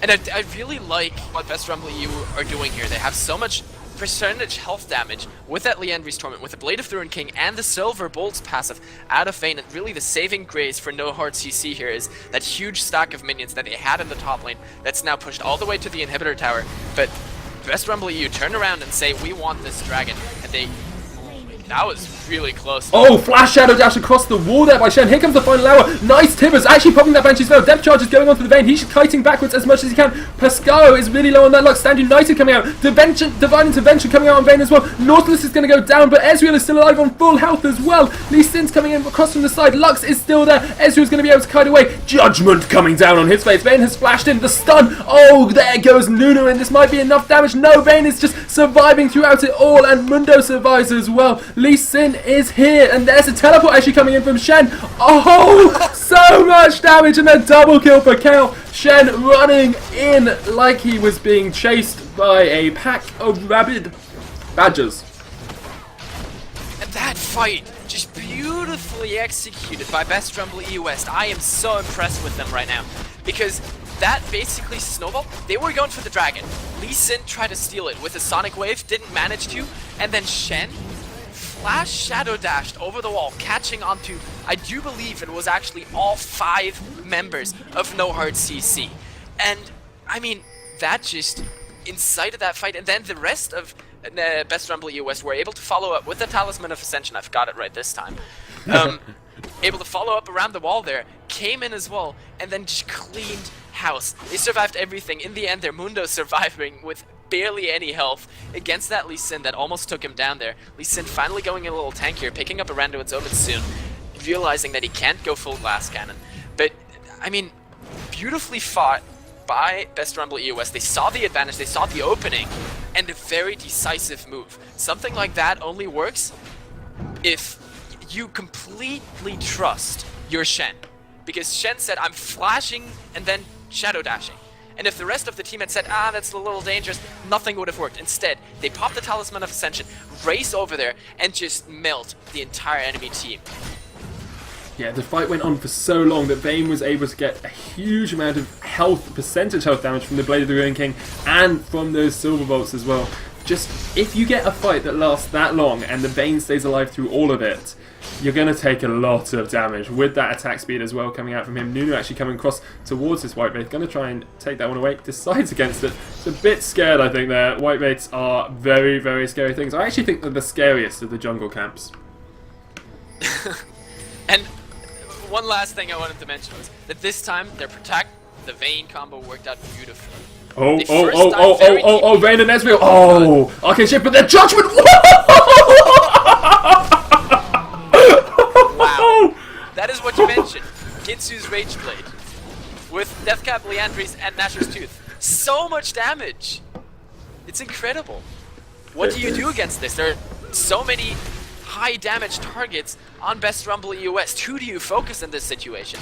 And I really like what Best Rumble EU are doing here. They have so much percentage health damage with that Leandry's Torment, with the Blade of Thruin King and the Silver Bolts passive out of Vayne. And really the saving grace for no hard CC here is that huge stack of minions that they had in the top lane that's now pushed all the way to the inhibitor tower. But Best Rumble EU turn around and say, we want this dragon. And they... That was really close. Oh, flash shadow dash across the wall there by Shen. Here comes the final hour. Nice Tibbers actually popping that Banshee's Veil. Depth charge is going on for the Vayne. He's kiting backwards as much as he can. Pascal is really low on that luck. Stand United coming out. Divine Intervention coming out on Vayne as well. Nautilus is going to go down, but Ezreal is still alive on full health as well. Lee Sin's coming in across from the side. Lux is still there. Ezreal's going to be able to kite away. Judgment coming down on his face. Vayne has flashed in. The stun. Oh, there goes Nunu, and this might be enough damage. No, Vayne is just surviving throughout it all, and Mundo survives as well. Lee Sin is here, and there's a teleport actually coming in from Shen. Oh, so much damage, and a double kill for Kale. Shen running in like he was being chased by a pack of rabid badgers. And that fight, just beautifully executed by Best Rumble EU West. I am so impressed with them right now, because that basically snowballed. They were going for the dragon. Lee Sin tried to steal it with a Sonic Wave, didn't manage to, and then Shen flash shadow dashed over the wall, catching onto, I do believe it was actually all 5 members of No Hard CC. And, I mean, that just incited that fight, and then the rest of Best Rumble EU West were able to follow up with the Talisman of Ascension. I've got it right this time. Able to follow up around the wall there, came in as well, and then just cleaned house. They survived everything. In the end, their Mundo surviving with barely any health against that Lee Sin that almost took him down there. Lee Sin finally going a little tankier, picking up a Randuin's Omen soon, realizing that he can't go full glass cannon. But, I mean, beautifully fought by Best Rumble EU West. They saw the advantage, they saw the opening, and a very decisive move. Something like that only works if you completely trust your Shen. Because Shen said, I'm flashing and then shadow dashing. And if the rest of the team had said, that's a little dangerous, nothing would have worked. Instead, they pop the Talisman of Ascension, race over there, and just melt the entire enemy team. Yeah, the fight went on for so long that Vayne was able to get a huge amount of percentage health damage from the Blade of the Ruin King and from those Silver Bolts as well. Just, if you get a fight that lasts that long and the Vayne stays alive through all of it, you're going to take a lot of damage with that attack speed as well coming out from him. Nunu actually coming across towards this Whitebait, going to try and take that one away, decides against it. It's a bit scared, I think, there. Whitebaits are very, very scary things. I actually think they're the scariest of the jungle camps. And one last thing I wanted to mention was that this time their Protect, the Vayne combo worked out beautifully. Vayne and Ezreal. Okay, shit, but their judgment. Wow, that is what you mentioned. Ginsu's Rage Blade with Deathcap, Leandry's, and Nashor's Tooth. So much damage. It's incredible. What do you do against this? There are so many high damage targets on Best Rumble EU West. Who do you focus in this situation?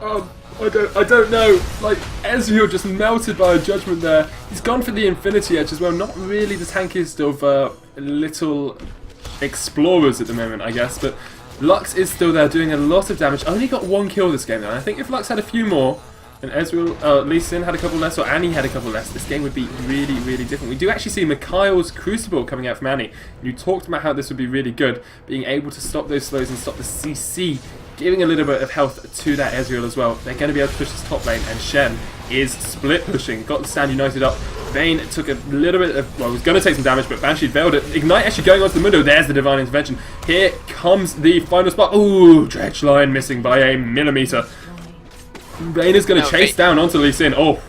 I don't know. Like, Ezreal just melted by a judgment there. He's gone for the Infinity Edge as well. Not really the tankiest of little explorers at the moment, I guess. But Lux is still there doing a lot of damage. Only got 1 kill this game, though. I think if Lux had a few more, and Ezreal, Lee Sin had a couple less, or Annie had a couple less, this game would be really, really different. We do actually see Mikhail's Crucible coming out from Annie. You talked about how this would be really good, being able to stop those slows and stop the CC, giving a little bit of health to that Ezreal as well. They're going to be able to push this top lane, and Shen is split pushing. Got the Stand United up. Vayne took a little bit of, well, was going to take some damage, but Banshee veiled it. Ignite actually going onto the Mundo. There's the Divine Intervention. Here comes the final spot. Ooh, Dredge Line missing by a millimeter. Vayne is going to chase down onto Lee Sin. Oh,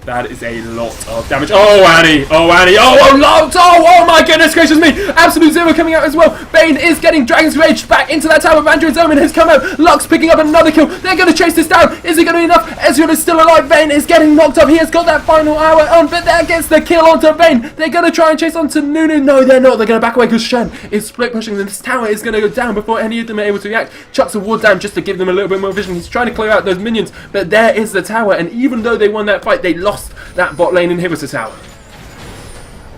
that is a lot of damage. Oh, Annie! Oh, Annie! Oh, my goodness gracious me! Absolute Zero coming out as well. Vayne is getting Dragon's Rage back into that tower. Mandarin's Omen has come out. Lux picking up another kill. They're going to chase this down. Is it going to be enough? Ezreal is still alive. Vayne is getting knocked up. He has got that final hour on, but that gets the kill onto Vayne. They're going to try and chase onto Nunu. No, they're not. They're going to back away because Shen is split pushing. This tower is going to go down before any of them are able to react. Chucks a ward down just to give them a little bit more vision. He's trying to clear out those minions, but there is the tower, and even though they won that fight, they lost that bot lane inhibitor tower.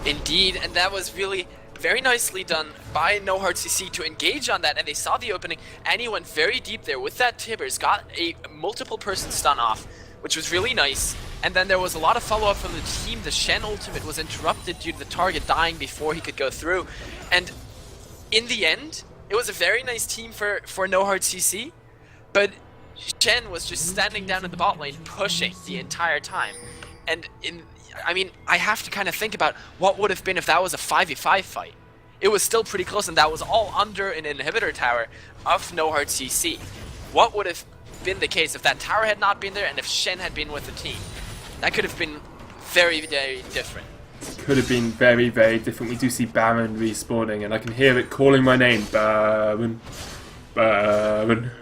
Indeed, and that was really very nicely done by No Heart CC to engage on that, and they saw the opening, and he went very deep there with that Tibbers, got a multiple person stun off, which was really nice. And then there was a lot of follow-up from the team. The Shen ultimate was interrupted due to the target dying before he could go through, and in the end, it was a very nice team for No Heart CC, but Shen was just standing down in the bot lane pushing the entire time. And I mean, I have to kind of think about what would have been if that was a 5v5 fight. It was still pretty close, and that was all under an inhibitor tower of No Heart CC. What would have been the case if that tower had not been there and if Shen had been with the team? That could have been very, very different. Could have been very, very different. We do see Baron respawning, and I can hear it calling my name. Baron. Baron.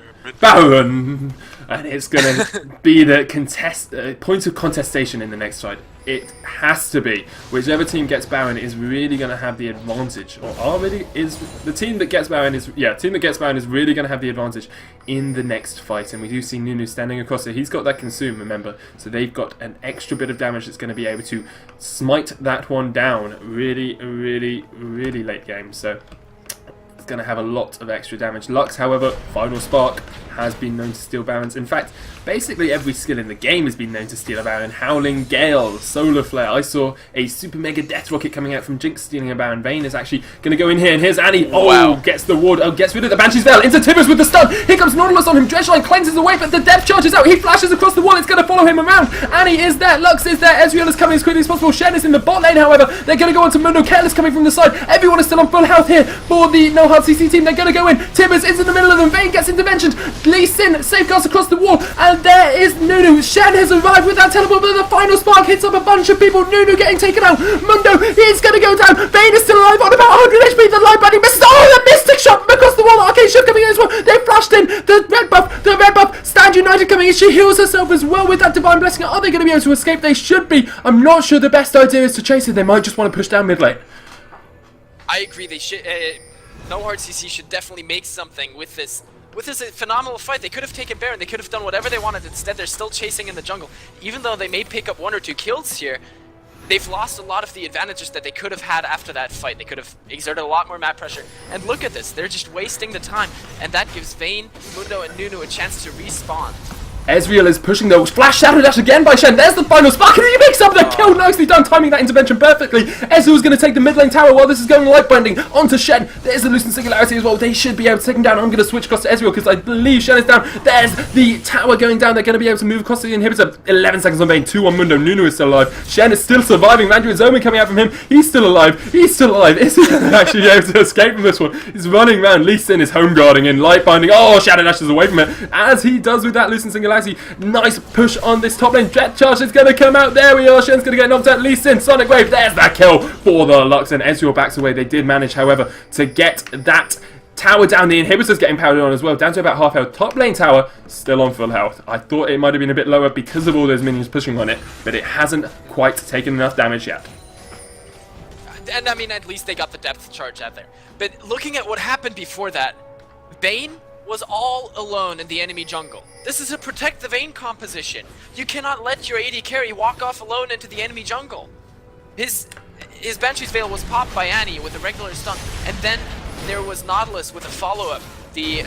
Baron! And it's going to be the point of contestation in the next fight. It has to be. Whichever team gets Baron is really going to have the advantage. Or already is the team that gets Baron is really going to have the advantage in the next fight. And we do see Nunu standing across it. He's got that consume, remember. So they've got an extra bit of damage that's going to be able to smite that one down really, really, really late game. So going to have a lot of extra damage. Lux, however, Final Spark, has been known to steal Barons. In fact, basically every skill in the game has been known to steal a Baron. Howling Gale, Solar Flare. I saw a Super Mega Death Rocket coming out from Jinx stealing a Baron. Vayne is actually going to go in here, and here's Annie. Oh, wow. Gets the ward. Oh, gets rid of the Banshee's Veil. Into Tibbers with the stun. Here comes Nautilus on him. Dredgeline cleanses away, but the Death charges out. He flashes across the wall. It's going to follow him around. Annie is there. Lux is there. Ezreal is coming as quickly as possible. Shen is in the bot lane, however. They're going to go onto Mundo. Careless coming from the side. Everyone is still on full health here for the No Hard CC team. They're going to go in. Tibbers is in the middle of them. Vayne gets interventioned. Lee Sin safeguards across the wall, and there is Nunu. Shen has arrived with that teleport, but the Final Spark hits up a bunch of people. Nunu getting taken out. Mundo is going to go down. Vayne is still alive on about 100 HP. The light bunny misses. Oh, the Mystic Shot across the wall. Arcane Shift coming in as well. They flashed in. The red buff. Stand United coming in. She heals herself as well with that Divine Blessing. Are they going to be able to escape? They should be. I'm not sure the best idea is to chase it. They might just want to push down mid lane. I agree. They should. No Hard CC should definitely make something with this. With this phenomenal fight, they could have taken Baron, they could have done whatever they wanted. Instead, they're still chasing in the jungle. Even though they may pick up 1 or 2 kills here, they've lost a lot of the advantages that they could have had after that fight. They could have exerted a lot more map pressure. And look at this, they're just wasting the time. And that gives Vayne, Mundo, and Nunu a chance to respawn. Ezreal is pushing those. Flash Shadow Dash again by Shen. There's the final spark, and he makes up the kill. Nicely done, timing that intervention perfectly. Ezreal's going to take the mid lane tower while this is going light binding onto Shen. There's the Lucent Singularity as well. They should be able to take him down. I'm going to switch across to Ezreal because I believe Shen is down. There's the tower going down. They're going to be able to move across the inhibitor. 11 seconds on Vayne, 2 on Mundo. Nunu is still alive. Shen is still surviving. Mandarin's Omen coming out from him. He's still alive. He's still alive. Is he going to actually be able to escape from this one? He's running around. Lee Sin is home guarding in light binding. Oh, Shadow Dash is away from it as he does with that Lucent Singularity. Nice push on this top lane. Jet Charge is going to come out. There we are. Shen's going to get knocked out. Lee Sin, Sonic Wave. There's that kill for the Lux, and Ezreal backs away. They did manage, however, to get that tower down. The inhibitor's getting powered on as well, down to about half health. Top lane tower still on full health. I thought it might have been a bit lower because of all those minions pushing on it, but it hasn't quite taken enough damage yet. And I mean, at least they got the depth charge out there. But looking at what happened before that, Vayne was all alone in the enemy jungle. This is a protect the Vayne composition. You cannot let your AD carry walk off alone into the enemy jungle. His Banshee's Veil was popped by Annie with a regular stun, and then there was Nautilus with a follow-up. The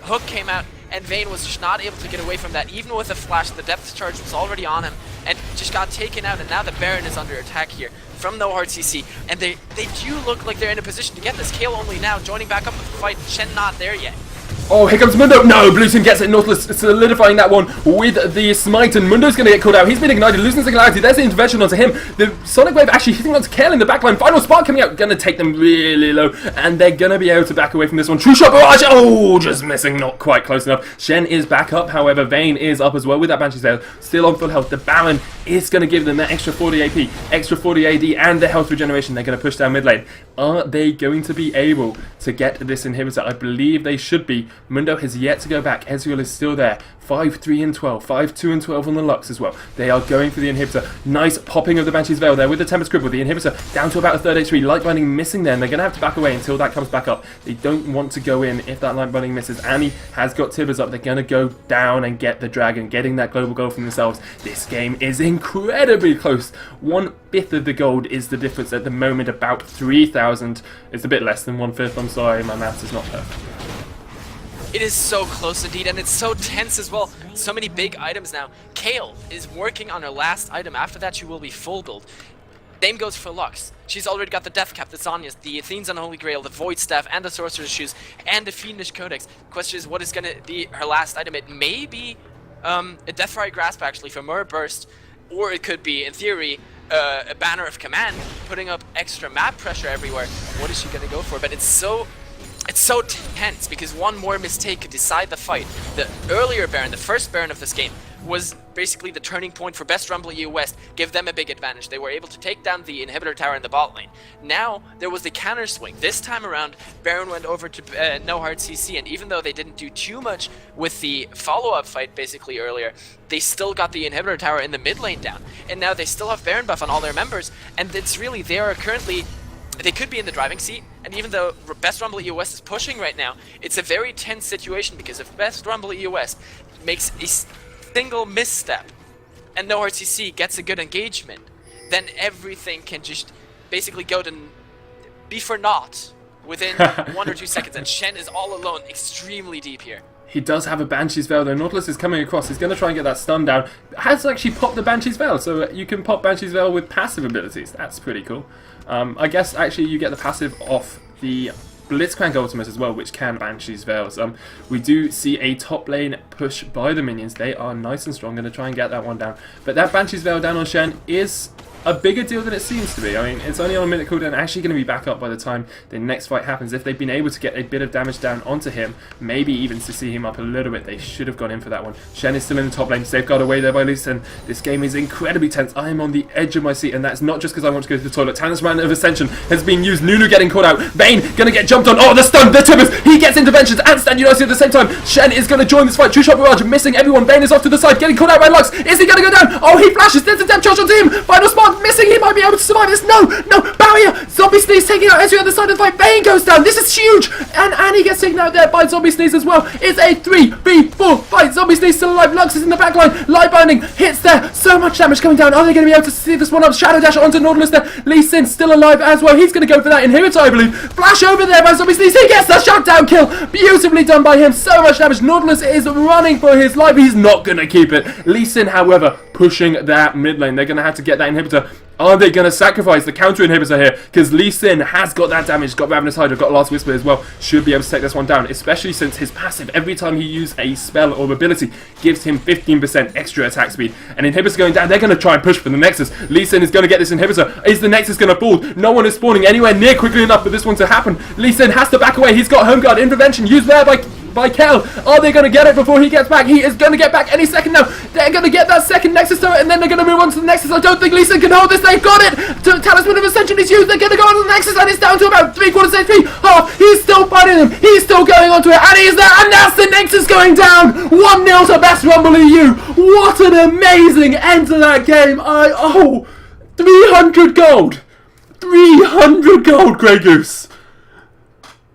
hook came out, and Vayne was just not able to get away from that. Even with a flash, the depth charge was already on him, and just got taken out, and now the Baron is under attack here from No Hard CC, and they do look like they're in a position to get this. Kale only now joining back up with the fight, Shen not there yet. Oh, here comes Mundo. No, Blue Team gets it. Nautilus solidifying that one with the smite, and Mundo's going to get called out. He's been ignited. Losing Singularity. There's the intervention onto him. The Sonic Wave actually hitting onto Kale in the backline. Final spark coming out. Going to take them really low, and they're going to be able to back away from this one. True Shot Barrage. Oh, just missing. Not quite close enough. Shen is back up. However, Vayne is up as well with that Banshee's Veil. Still on full health. The Baron is going to give them that extra 40 AP, extra 40 AD, and the health regeneration. They're going to push down mid lane. Are they going to be able to get this inhibitor? I believe they should be. Mundo has yet to go back. Ezreal is still there. 5-3 and 12. 5-2 and 12 on the Lux as well. They are going for the inhibitor. Nice popping of the Banshee's Veil there with the Tempest Cripple. The inhibitor down to about a third HP. Light Binding missing there, and they're going to have to back away until that comes back up. They don't want to go in if that Light Binding misses. Annie has got Tibbers up. They're going to go down and get the Dragon, getting that global goal for themselves. This game is incredibly close. 1/5 of the gold is the difference at the moment. About 3,000. It's a bit less than 1/5. I'm sorry, my maths is not perfect. It is so close indeed, and it's so tense as well. So many big items now. Kale is working on her last item. After that, she will be full build. Same goes for Lux. She's already got the Death Cap, the Zhonya's, the Athene's Unholy Grail, the Void Staff, and the Sorcerer's Shoes, and the Fiendish Codex. The question is, what is going to be her last item? It may be a Deathfire Grasp, actually, from Mirror Burst, or it could be, in theory, a Banner of Command, putting up extra map pressure everywhere. What is she going to go for? But it's so tense because one more mistake could decide the fight. The earlier Baron, the first Baron of this game, was basically the turning point for Best Rumble EU West, give them a big advantage. They were able to take down the inhibitor tower in the bot lane. Now, there was the counter swing. This time around, Baron went over to No Hard CC, and even though they didn't do too much with the follow-up fight basically earlier, they still got the inhibitor tower in the mid lane down. And now they still have Baron buff on all their members, and it's really, they are currently, they could be in the driving seat, and even though Best Rumble EU West is pushing right now, it's a very tense situation because if Best Rumble EU West makes a single misstep and No Hard CC gets a good engagement, then everything can just basically go to be for naught within 1 or 2 seconds, and Shen is all alone, extremely deep here. He does have a Banshee's Veil though. Nautilus is coming across. He's going to try and get that stun down. Has actually popped the Banshee's Veil, so you can pop Banshee's Veil with passive abilities. That's pretty cool. I guess actually you get the passive off the Blitzcrank ultimate as well, which can Banshee's Veils. We do see a top lane push by the minions. They are nice and strong. Going to try and get that one down. But that Banshee's Veil down on Shen is a bigger deal than it seems to be. I mean, it's only on a minute cooldown, actually going to be back up by the time the next fight happens. If they've been able to get a bit of damage down onto him, maybe even to see him up a little bit, they should have gone in for that one. Shen is still in the top lane, safeguard away there by Lucen. This game is incredibly tense. I am on the edge of my seat, and that's not just because I want to go to the toilet. Talisman of Ascension has been used. Nunu getting caught out. Vayne going to get jumped on. Oh, the stun, the Tibbers. He gets interventions and Stand United at the same time. Shen is going to join this fight. True Shot Barrage missing everyone. Vayne is off to the side, getting caught out by Lux. Is he going to go down? Oh, he flashes. There's a depth charge on team. Final spot. one missing. He might be able to survive this. No, barrier. Zombie Sneeze taking out Ezreal on the side of the fight. Vayne goes down. This is huge. And Annie gets taken out there by Zombie Sneeze as well. It's a 3v4 fight. Zombie Sneeze still alive. Lux is in the back line. Light Binding hits there. So much damage coming down. Are they going to be able to see this one up? Shadow Dash onto Nautilus there. Lee Sin still alive as well. He's going to go for that inhibitor, I believe. Flash over there by Zombie Sneeze. He gets the shutdown kill. Beautifully done by him. So much damage. Nautilus is running for his life. He's not going to keep it. Lee Sin, however, pushing that mid lane. They're going to have to get that inhibitor. Are they going to sacrifice the counter inhibitor here? Because Lee Sin has got that damage, got Ravenous Hydra, got Last Whisper as well. Should be able to take this one down, especially since his passive, every time he uses a spell or ability, gives him 15% extra attack speed. And inhibitor going down, they're going to try and push for the Nexus. Lee Sin is going to get this inhibitor. Is the Nexus going to fall? No one is spawning anywhere near quickly enough for this one to happen. Lee Sin has to back away. He's got Home Guard, intervention, used there by Kel. Are they going to get it before he gets back? He is going to get back any second now. They're going to get that second Nexus turret, and then they're going to move on to the Nexus. I don't think Lee Sin can hold this. They've got it. Talisman of Ascension is used. They're going to go on to the Nexus, and it's down to about 3/4 HP. Oh, he's still fighting them. He's still going onto it, and he's there. And that's the Nexus going down. 1-0 to Best Rumble EU. What an amazing end to that game. 300 gold. 300 gold, Grey Goose.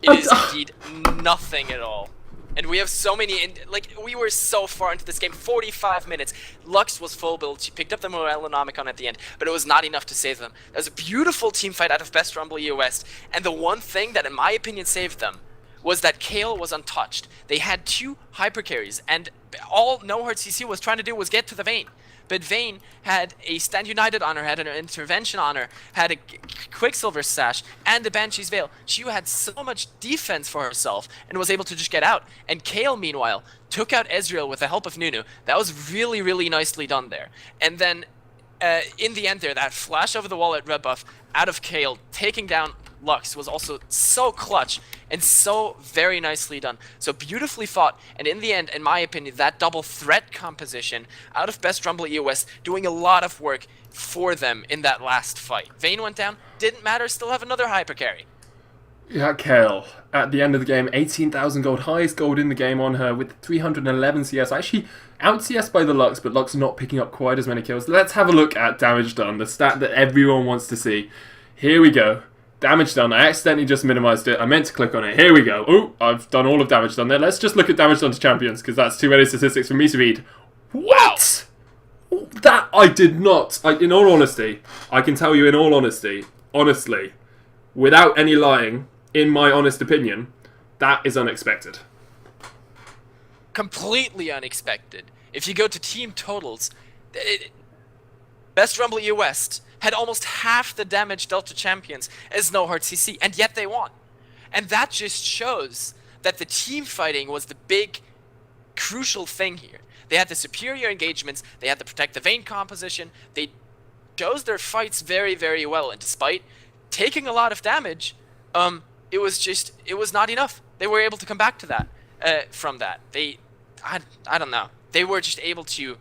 It is indeed nothing at all. And we have so many, we were so far into this game, 45 minutes. Lux was full build, she picked up the Morellonomicon at the end, but it was not enough to save them. That was a beautiful team fight out of Best Rumble EU West, and the one thing that, in my opinion, saved them was that Kayle was untouched. They had 2 hyper carries, and all No Heart CC was trying to do was get to the Vayne. But Vayne had a Stand United on her, had an intervention on her, had a Quicksilver Sash, and a Banshee's Veil. She had so much defense for herself and was able to just get out. And Kayle, meanwhile, took out Ezreal with the help of Nunu. That was really, really nicely done there. And then, in the end there, that flash over the wall at red buff out of Kayle, taking down Lux, was also so clutch and so very nicely done. So beautifully fought, and in the end, in my opinion, that double threat composition out of Best Rumble EU West doing a lot of work for them in that last fight. Vayne went down, didn't matter, still have another hyper carry. Yeah, Kayle, at the end of the game, 18,000 gold, highest gold in the game on her with 311 CS. Actually, out CS by the Lux, but Lux not picking up quite as many kills. Let's have a look at damage done, the stat that everyone wants to see. Here we go. Damage done. I accidentally just minimized it. I meant to click on it. Here we go. Oh, I've done all of damage done there. Let's just look at damage done to champions, because that's too many statistics for me to read. What? That I did not. In all honesty, I can tell you in all honesty, honestly, without any lying, in my honest opinion, that is unexpected. Completely unexpected. If you go to team totals, Best Rumble EU West had almost half the damage dealt to champions as No Heart CC, and yet they won. And that just shows that the team fighting was the big, crucial thing here. They had the superior engagements, they had to protect the Vayne composition, they chose their fights very, very well, and despite taking a lot of damage, it was not enough. They were able to come back to that, from that. I don't know. They were just able to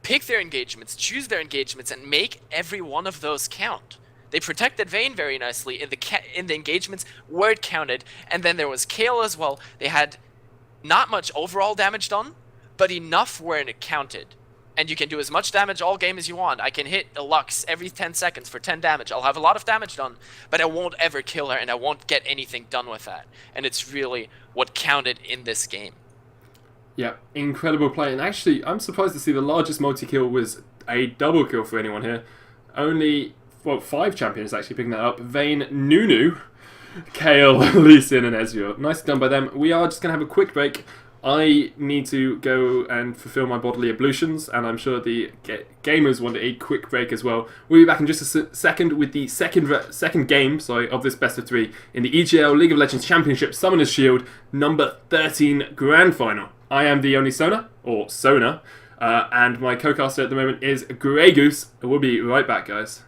pick their engagements, choose their engagements, and make every one of those count. They protected Vayne very nicely in the engagements where it counted, and then there was Kayle as well. They had not much overall damage done, but enough where it counted. And you can do as much damage all game as you want. I can hit a Lux every 10 seconds for 10 damage. I'll have a lot of damage done, but I won't ever kill her, and I won't get anything done with that. And it's really what counted in this game. Yeah, incredible play. And actually, I'm surprised to see the largest multi-kill was a double kill for anyone here. Only, 5 champions actually picking that up. Vayne, Nunu, Kayle, Lee Sin, and Ezreal. Nicely done by them. We are just going to have a quick break. I need to go and fulfill my bodily ablutions, and I'm sure the gamers want a quick break as well. We'll be back in just a second with the second game of this best of 3 in the EGL League of Legends Championship Summoner's Shield number 13 Grand Final. I am the only Sona, and my co-caster at the moment is Grey Goose. We'll be right back, guys.